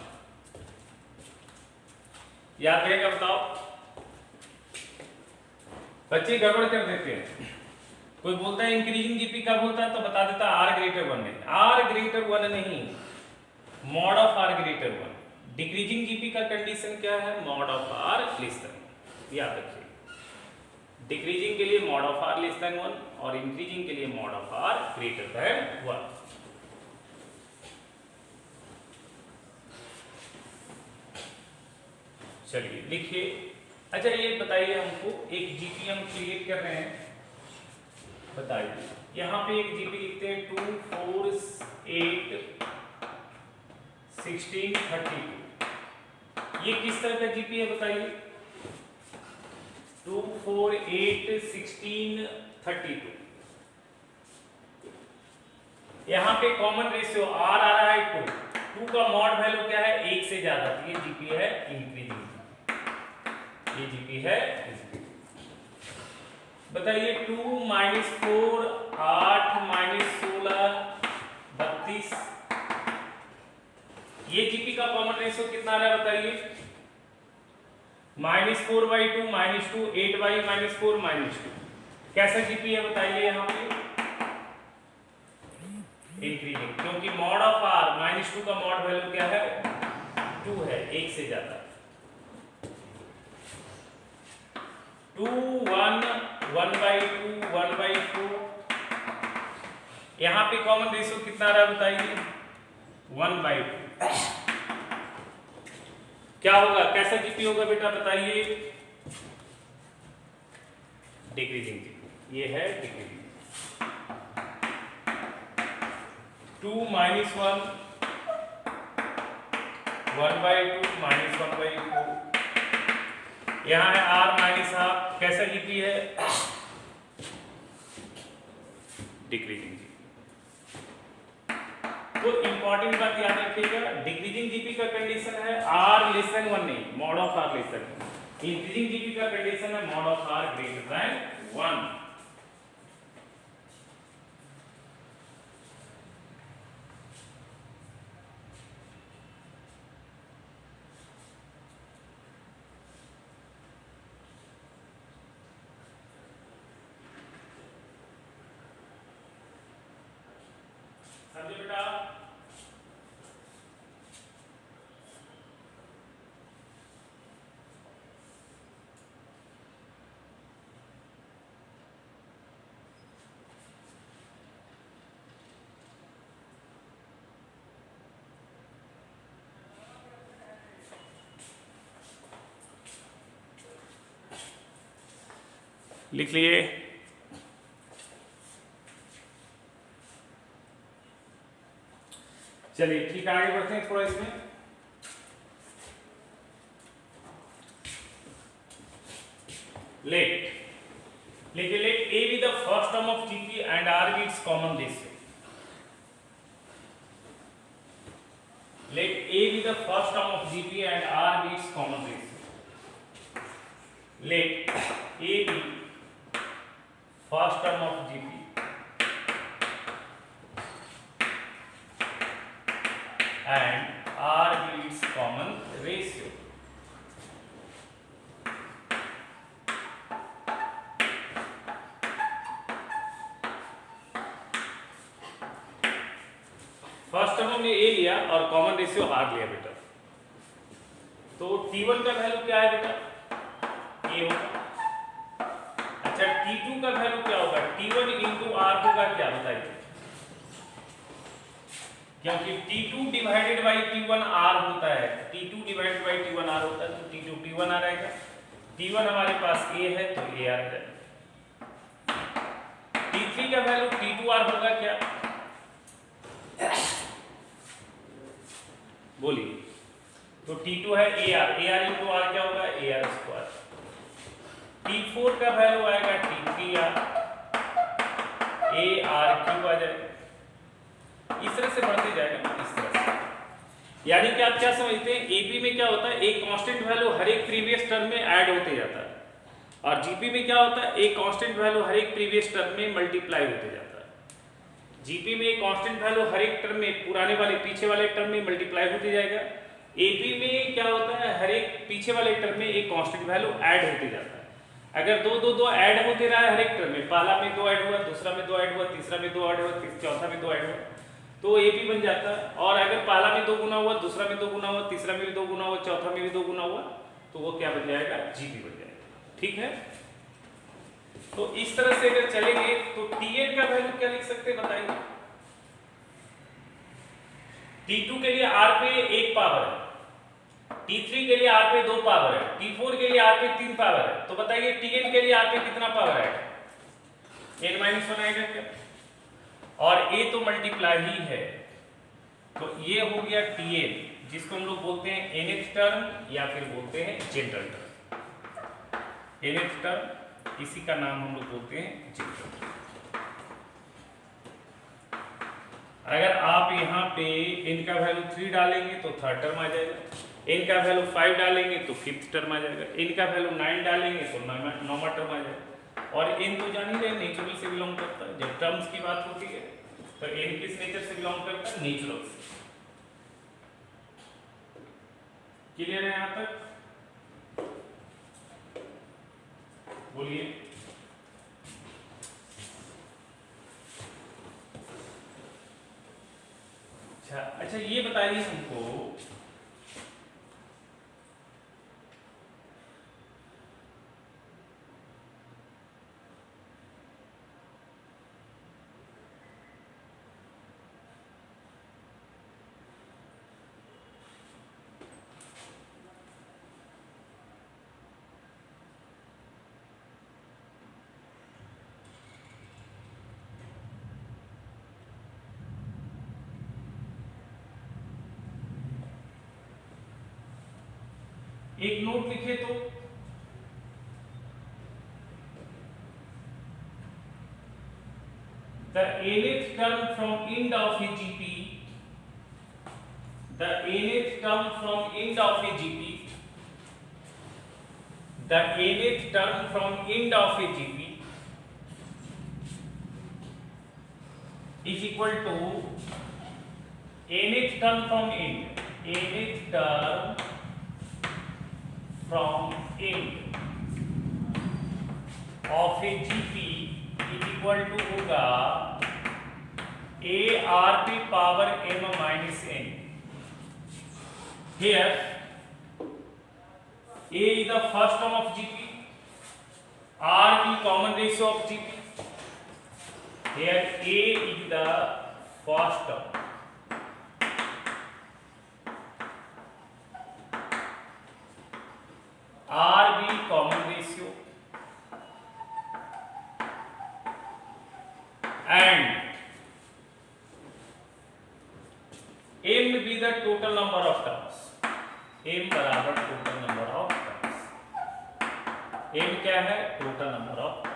याद रहेगा? बताओ। बच्चे गड़बड़ कर देते हैं, कोई बोलता है इंक्रीजिंग जीपी कब होता है तो बता देता है आर ग्रेटर 1 में। आर ग्रेटर 1 नहीं, mod of R greater 1। Decreasing GP का कंडीशन क्या है? Mod of R less than. याद रखिए, डिक्रीजिंग के लिए mod of R less than 1 और इंक्रीजिंग के लिए mod of R greater than 1। चलिए लिखिए। अच्छा ये बताइए हमको, एक जीपी हम क्रिएट कर रहे हैं, बताइए। यहाँ पे एक जीपी लिखते हैं 2 4 8 16 32। ये किस तरह का जीपी है बताइए? 2 4 8 16 32। यहाँ पे कॉमन रेशियो आर आ रहा है 2 का मॉड वैल्यू क्या है? 1 से ज्यादा, तो ये जीपी है इंक्रीजिंग, ये जीपी है। बताइए 2 -4 8 -16 32, ये जीपी का कॉमन रेशियो कितना आ रहा है बताइए? -4/2 -2 8/-4 -2। कैसा जीपी है बताइए? यहाँ पे इंक्रीजिंग, क्योंकि मॉड ऑफ आर -2 का मॉड वैल्यू क्या है? 2 है, 1 से ज्यादा। 2 1 1/2 1/4। यहाँ पे कॉमन रेशियो कितना आ रहा है बताइए? 1/2। क्या होगा? कैसा जीपी होगा बेटा बताइए? डिक्रीजिंग जीपी, ये है डिक्रीजिंग। 2 -1 1/2 -1/4। यहाँ है r -1/2 कैसा जीपी है? Decreasing GP. तो इंपॉर्टेंट बात याद रखिएगा, डिक्रीजिंग जीपी का कंडीशन है आर लेस देन 1 नहीं, mod of R less than 1। Increasing GP का कंडीशन है mod of R greater than 1। समझे बेटा? लिख लिए। चलिए ठीक है, आगे बढ़ते हैं थोड़ा इसमें। लेट लिखिए, let a be the first term of GP and R be its common ratio. Let a be the first term of GP and R be its common ratio. Let a be first term of GP and R be its common ratio. First term हमने A लिया और common ratio R लिया बेटा, तो T1 का value क्या है बेटा? A होगा। अच्छा T2 का वैल्यू क्या होगा? T1 इंटू R होगा क्या, बताइए? क्योंकि T2 divided by T1 R होता है, T2 divided by T1 R होता है, तो T2 T1 आ रहेगा। T1 हमारे पास A है तो A आ जाएगा। T3 का वैल्यू T2 R होगा क्या? बोलिए। तो T2 है AR, AR इंटू R क्या होगा? AR square. T4 का वैल्यू आएगा T3 R, AR क्यूब आ जाएगा। इस तरह से बढ़ते जाएगा ना, इस तरह से। यानी कि आप क्या समझते हैं, एपी में क्या होता है, एक कांस्टेंट वैल्यू हर एक प्रीवियस टर्म में ऐड होते जाता है, और जीपी में क्या होता है, एक कांस्टेंट वैल्यू हर एक प्रीवियस टर्म में मल्टीप्लाई होते जाता है। जीपी में एक कांस्टेंट वैल्यू हर एक टर्म में, पुराने वाले पीछे वाले टर्म में मल्टीप्लाई होते जाएगा। एपी में क्या होता है, हर एक पीछे वाले टर्म में एक कांस्टेंट वैल्यू ऐड होते जाता है। अगर दो ऐड होते रहा है हर एक टर्म में, पहला में 2 ऐड हुआ, दूसरा में 2 ऐड हुआ, तीसरा में 2 ऐड हुआ, चौथा में 2 ऐड हुआ, तो एपी बन जाता है। और अगर पहला में 2 गुना हुआ, दूसरा में 2 गुना हुआ, तीसरा में भी 2 गुना हुआ, चौथा में भी 2 गुना हुआ, तो वो क्या बन जाएगा? जीपी बन जाएगा। ठीक है, तो इस तरह से अगर चलेंगे तो Tn का वैल्यू क्या लिख सकते हैं, बताइए? T2 के लिए R पे 1 पावर है, T3 के लिए R पे 2 पावर है, T4 के लिए R पे 3 पावर है, तो बताइए Tn के लिए R पे कितना पावर है? n-1 आएगा क्या? और A तो मल्टीप्लाई ही है, तो ये हो गया Tn, जिसको हम लोग बोलते हैं nth टर्म या फिर बोलते हैं जनरल टर्म। nth टर्म, इसी का नाम हम लोग बोलते हैं जनरल टर्म। अगर आप यहाँ पे n का वैल्यू 3 डालेंगे तो थर्ड टर्म आ जाएगा, n का वैल्यू 5 डालेंगे तो फिफ्थ टर्म आ जाएगा, n का वैल्यू 9 डालेंगे तो नौवां टर्म आ जाएगा। और n तो जान ही रहे नेचुरल से बिलोंग करता है, जब टर्म्स की बात होती है तो n किस नेचर से बिलोंग करता है? नेचुरल से। क्लियर है यहाँ तक? बोलिए। अच्छा ये बताइए हमको, एक नोट लिखे तो the nth term from end of a GP, the nth term from end of a GP, the nth term from end of a GP is equal to nth term from end, nth term from end of a GP is equal to होगा a r p power m minus n. Here a is the first term of GP, r the common ratio of GP. Here a is the first term, r the common ratio, and m be the total number of terms. m बराबर total number of terms. m क्या है? total number of terms.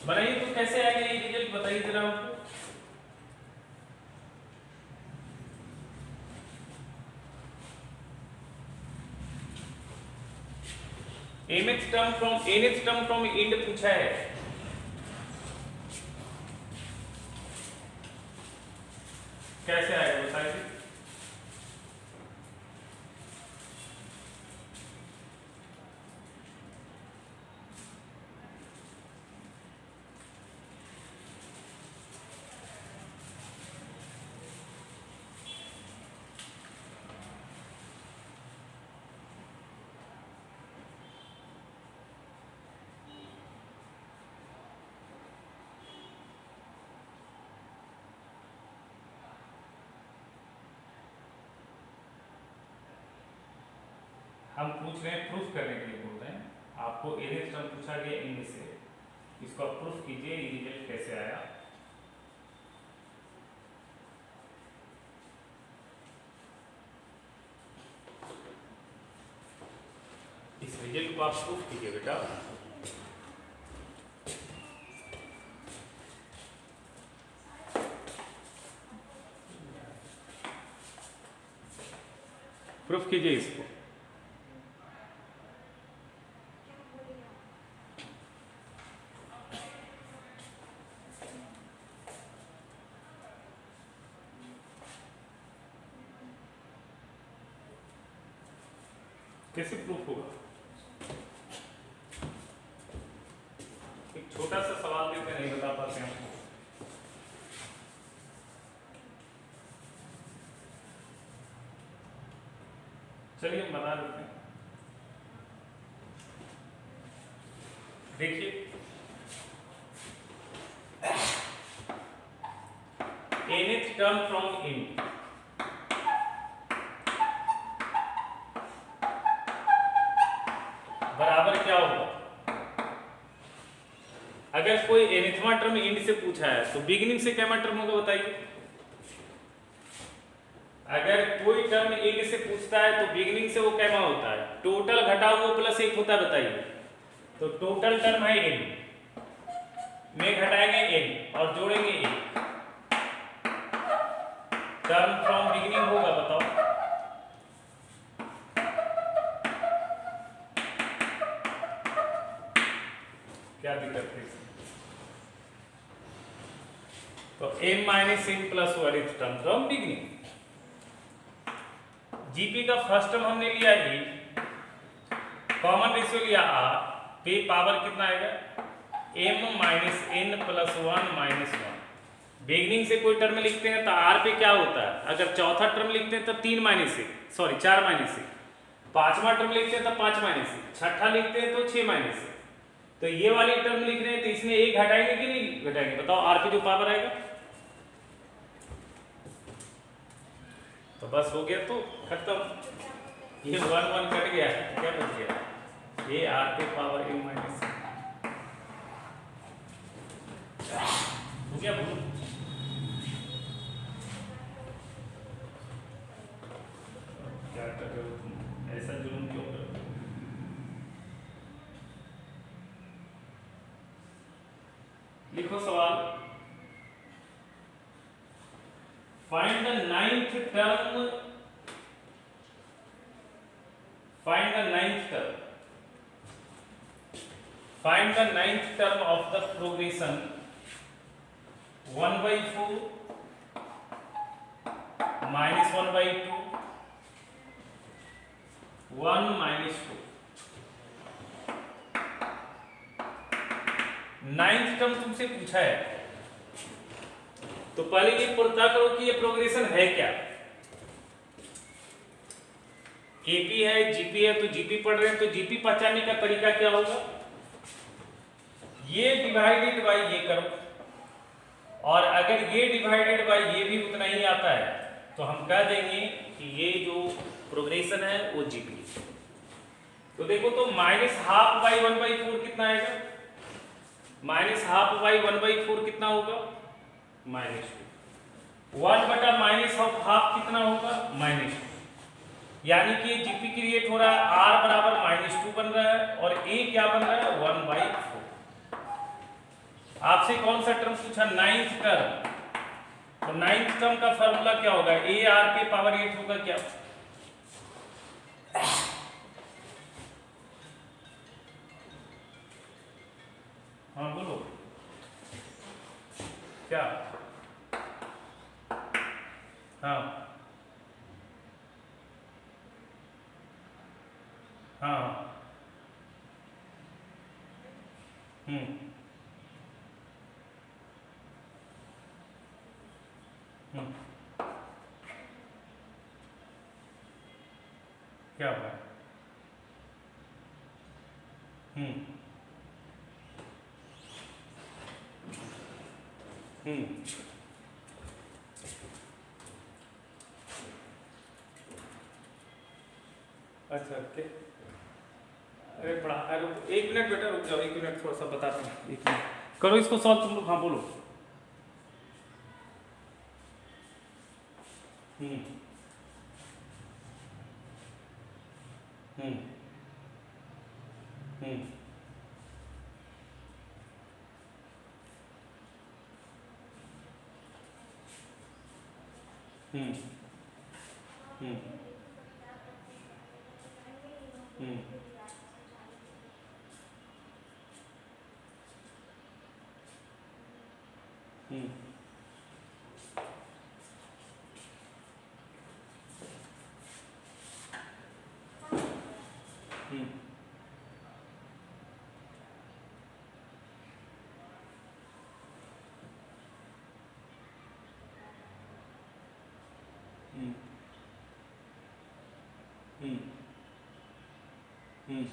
बनाइए तो कैसे आएगा ये result, बताइए जरा हमको। mth term from nth term from end पूछा है, कैसे आएगा बताइए। हम पूछ रहे हैं, प्रूफ करने के लिए बोल रहे हैं आपको। nth टर्म पूछा गया इनमें से, इसको आप प्रूफ कीजिए ये रिजल्ट कैसे आया। इस रिजल्ट को आप प्रूफ कीजिए बेटा। प्रूफ कीजिए इसको। कैसे प्रूफ होगा? एक छोटा सा सवाल देते नहीं बता पाते हैं आपको। चलिए हम बता देते हैं। देखिए nth term from end बराबर क्या होगा? अगर कोई nthवां टर्म एंड से पूछा है तो बिगिनिंग से क्या टर्म होगा बताइए। अगर कोई टर्म एंड से पूछता है तो बिगिनिंग से वो क्या होता है? टोटल घटा हुआ प्लस 1 होता है, बताइए। तो टोटल टर्म है n में घटाएंगे n और जोड़ेंगे 1, टर्म फ्रॉम बिगिनिंग होगा, बताओ। क्या दिक्कत है? तो m minus n plus one term from beginning. GP का फर्स्ट टर्म हमने लिया e, कॉमन रेशियो लिया r, पे पावर कितना आएगा? m minus n plus one minus one. Beginning से कोई टर्म लिखते हैं तो r पे क्या होता है? अगर चौथा टर्म लिखते हैं तो 3 माइनस 1, सॉरी 4 माइनस 1, पांचवा टर्म लिखते हैं तो 5 माइनस 1, छठा लिखते हैं तो 6 माइनस 1। तो ये वाली टर्म लिख रहे हैं तो इसमें 1 घटाएंगे कि नहीं घटाएंगे? बताओ r पे जो पावर आएगा। तो बस हो गया, तो खत्म। ये 1 1 कट गया, क्या बच गया? ये r पे पावर m माइनस हो गया। बोलो क्या कर रहे हो तुम? ऐसा जुलूम क्यों कर रहे हो? लिखो सवाल। Find the ninth term, find the ninth term, find the ninth term of the progression 1/4 minus 1/2 1 minus 2। Ninth term तुमसे पूछा है तो पहले ये पता करो कि ये प्रोग्रेशन है क्या। एपी है, जीपी है, तो जीपी पढ़ रहे हैं तो जीपी पहचानने का तरीका क्या होगा, ये डिवाइडेड बाय ये करो, और अगर ये डिवाइडेड बाय ये भी उतना ही आता है तो हम कह देंगे कि ये जो प्रोग्रेशन है वो जीपी। तो देखो तो -12 बाई 1/4 कितना आएगा, -12/1/4 कितना होगा, -2। 1/-12 कितना होगा, -2। यानी कि जीपी क्रिएट हो रहा है, r बराबर -2 बन रहा है और a क्या बन रहा है, 1/4। आपसे कौन सा टर्म पूछा, नाइन्थ टर्म। तो नाइन्थ टर्म का फॉर्मूला क्या होगा, a r के पावर 8 होगा क्या। हाँ बोलो क्या, हाँ हाँ हम्म क्या हुआ, हम्म अच्छा अरे बड़ा, अरे 1 मिनट बेटा रुक जाओ, 1 मिनट थोड़ा सा बताता हूँ, 1 मिनट करो इसको सॉल्व तुम लोग। हाँ बोलो। हम्म हम्म हम्म हम्म हम्म हम्म हम्म हम्म हम्म हम्म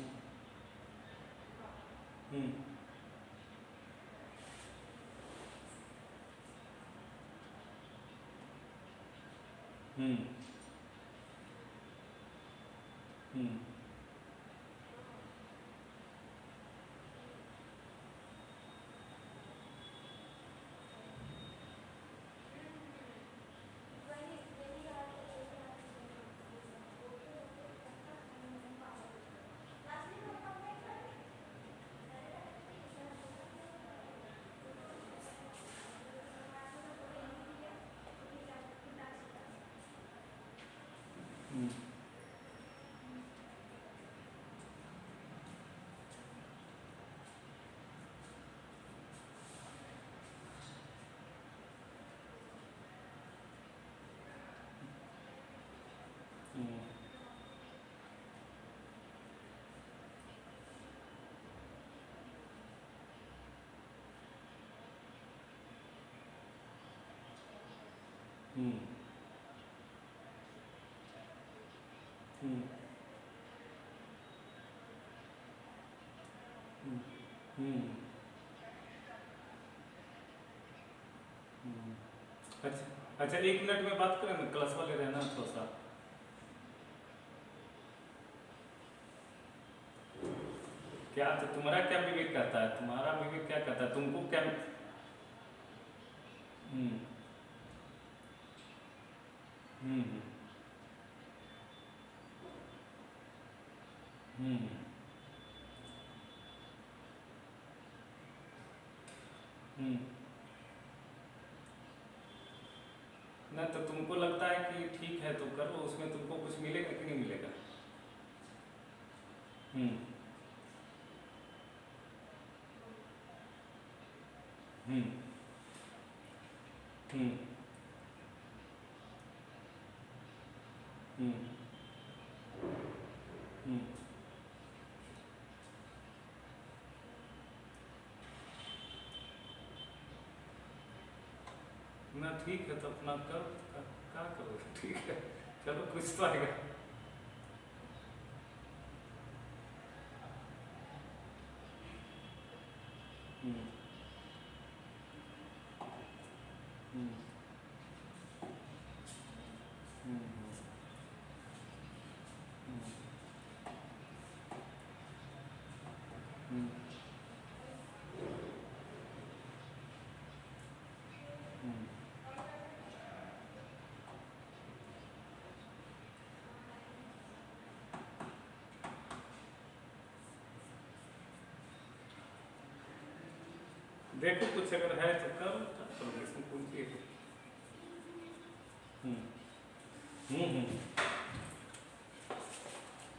हम्म हम्म हम्म हम्म हम्म हम्म अच्छा अच्छा 1 मिनट में बात करें ना, क्लास वाले रहना थोड़ा सा। क्या तो तुम्हारा क्या विवेक कहता है, तुम्हारा विवेक क्या कहता है, तुमको क्या। हम्म हम्म हम्म हम्म। ना तो तुमको लगता है कि ठीक है तो करो, उसमें तुमको कुछ मिलेगा कि नहीं मिलेगा? हम्म हम्म हम्म हम्म हम्म। ना ठीक है तो अपना करो, क्या करोगे? ठीक है, चलो कुछ तो आएगा। हम्म हम्म हम्म हम्म हम्म हम्म। देखो कुछ अगर है तो करो, क्या करोगे? इसमें कौन सी है? हम्म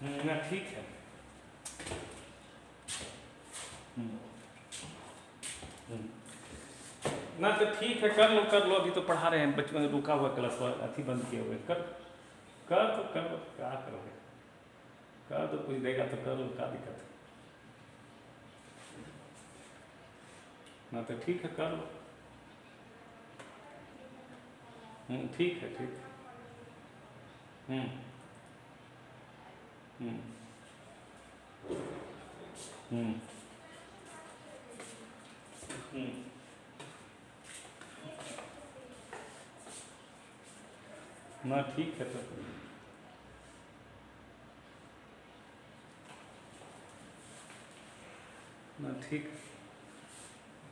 हम्म ना ठीक है। हम्म हम्म। ना तो ठीक है, कर लो कर लो, अभी तो पढ़ा रहे हैं, बचपन रुका हुआ क्लास अथी बंद किए हुए। कर कर तो कर लो, क्या करोगे? कर तो कुछ देगा तो कर लो, क्या दिक्कत है? ना तो ठीक है, कर लो। ठीक है, ठीक है। हम्म हम्म हम्म हम्म। ना ठीक है तो ना ठीक,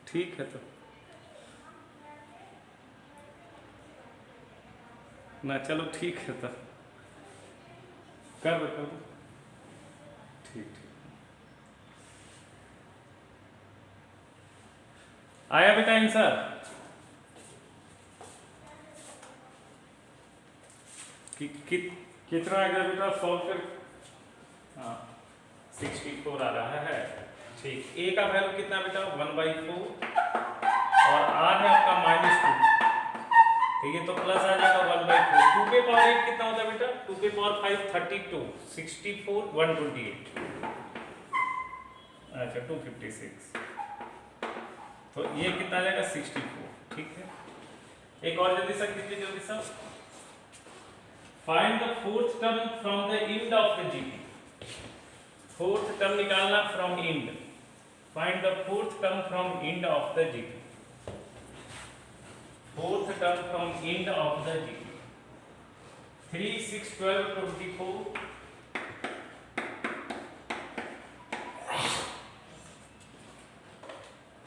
ठीक है तो ना, चलो ठीक है तो कर दो कर दो। ठीक ठीक। आया बेटा आंसर? कितना आ गया बेटा सॉल्व कर? हाँ 64 आ रहा है। ठीक, ए का वैल्यू कितना बेटा? 1/4 और आर है आपका -2, तो ये तो प्लस आ जाएगा 1/4। 2 पे पावर 8 कितना होता है बेटा? 2 पे पावर 5 32, 64 128, अच्छा 256, तो ये कितना आ जाएगा? 64। ठीक है, एक और जल्दी सा कीजिए, जल्दी सा। Find the fourth term from the end of the GP. Fourth term निकालना from end. Find the fourth term from end of the GP. Fourth term from end of the GP. 3 6 12 24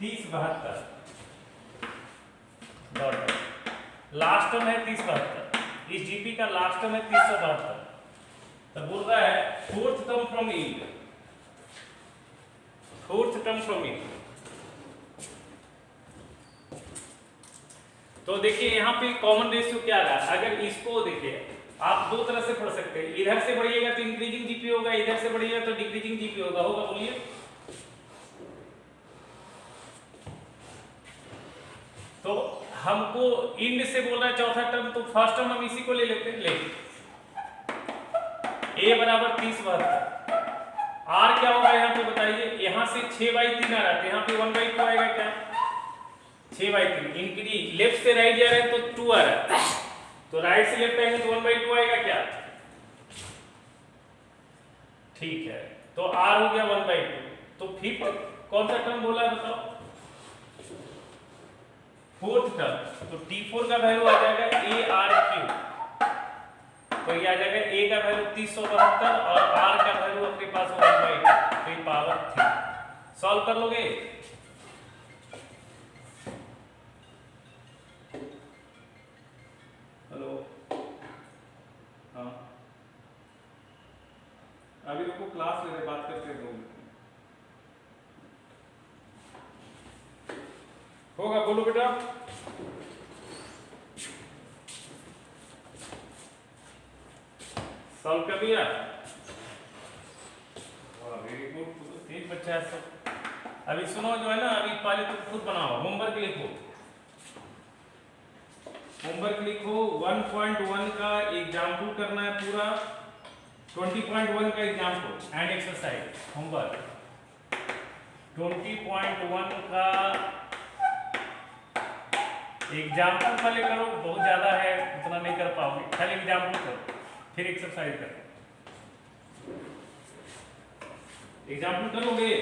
30 72, last term है 30 72, इस GP का last term है 372। तो बोल रहा है fourth term from and, fourth term from and. तो देखिए यहाँ पे कॉमन रेशियो क्या रहा है? अगर इसको देखिए, आप दो तरह से पढ़ सकते हैं, इधर से बढ़िएगा तो इंक्रीजिंग जीपी होगा, इधर से बढ़िएगा तो डिक्रीजिंग जीपी होगा। बोलिए। तो हमको इंड से बोल रहा है चौथा टर्म, तो फर्स्ट टर्म हम इसी को ले लेते हैं। ले a बराबर 30 72, आर क्या होगा यहाँ पे बताइए? यहाँ से 6/3 आ रहा है, यहाँ पे 1/2 आएगा क्या? 6/3 इंक्रीज, लेफ्ट से राइट जा रहे हैं तो 2 आ रहा है, तो राइट से लेफ्ट आएंगे तो 1/2 आएगा क्या? ठीक है, तो r हो गया 1/2। तो फिफ्थ कौन सा टर्म बोला है बताओ? फोर्थ टर्म, तो t4 का वैल्यू आ जाएगा AR3, तो ये आ जाएगा a का वैल्यू 372 और r का वैल्यू अपने पास 1/2, तो ये पावर 3। सॉल्व कर लोगे? हेलो, हाँ अभी रुको, क्लास ले रहे, बात करते हैं 2 मिनट। होगा, बोलो बेटा। सॉल्व कर लिया? वाह, वेरी गुड, तेज बच्चा है सब। अभी सुनो, जो है ना, अभी पहले तुम खुद बनाओ, होमवर्क लिखो। होमवर्क लिखो, 1.1 का एग्जाम्पल करना है पूरा, 20.1 का एग्जाम्पल एंड एक्सरसाइज। होमवर्क 20.1 का एग्जाम्पल पहले करो, बहुत ज़्यादा है, उतना नहीं कर पाओगे, खाली एग्जाम्पल करो, फिर एक्सरसाइज करो। एग्जाम्पल करोगे?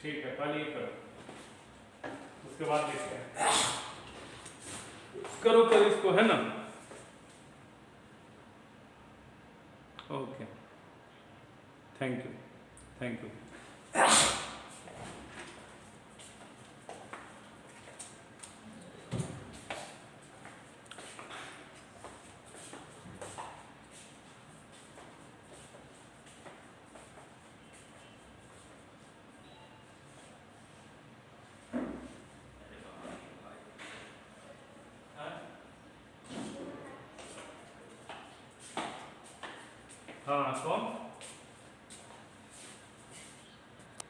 ठीक है, पहले ये करो, उसके बाद देखते हैं। करो करो इसको, है ना? Okay, thank you, thank you. हाँ, कौन?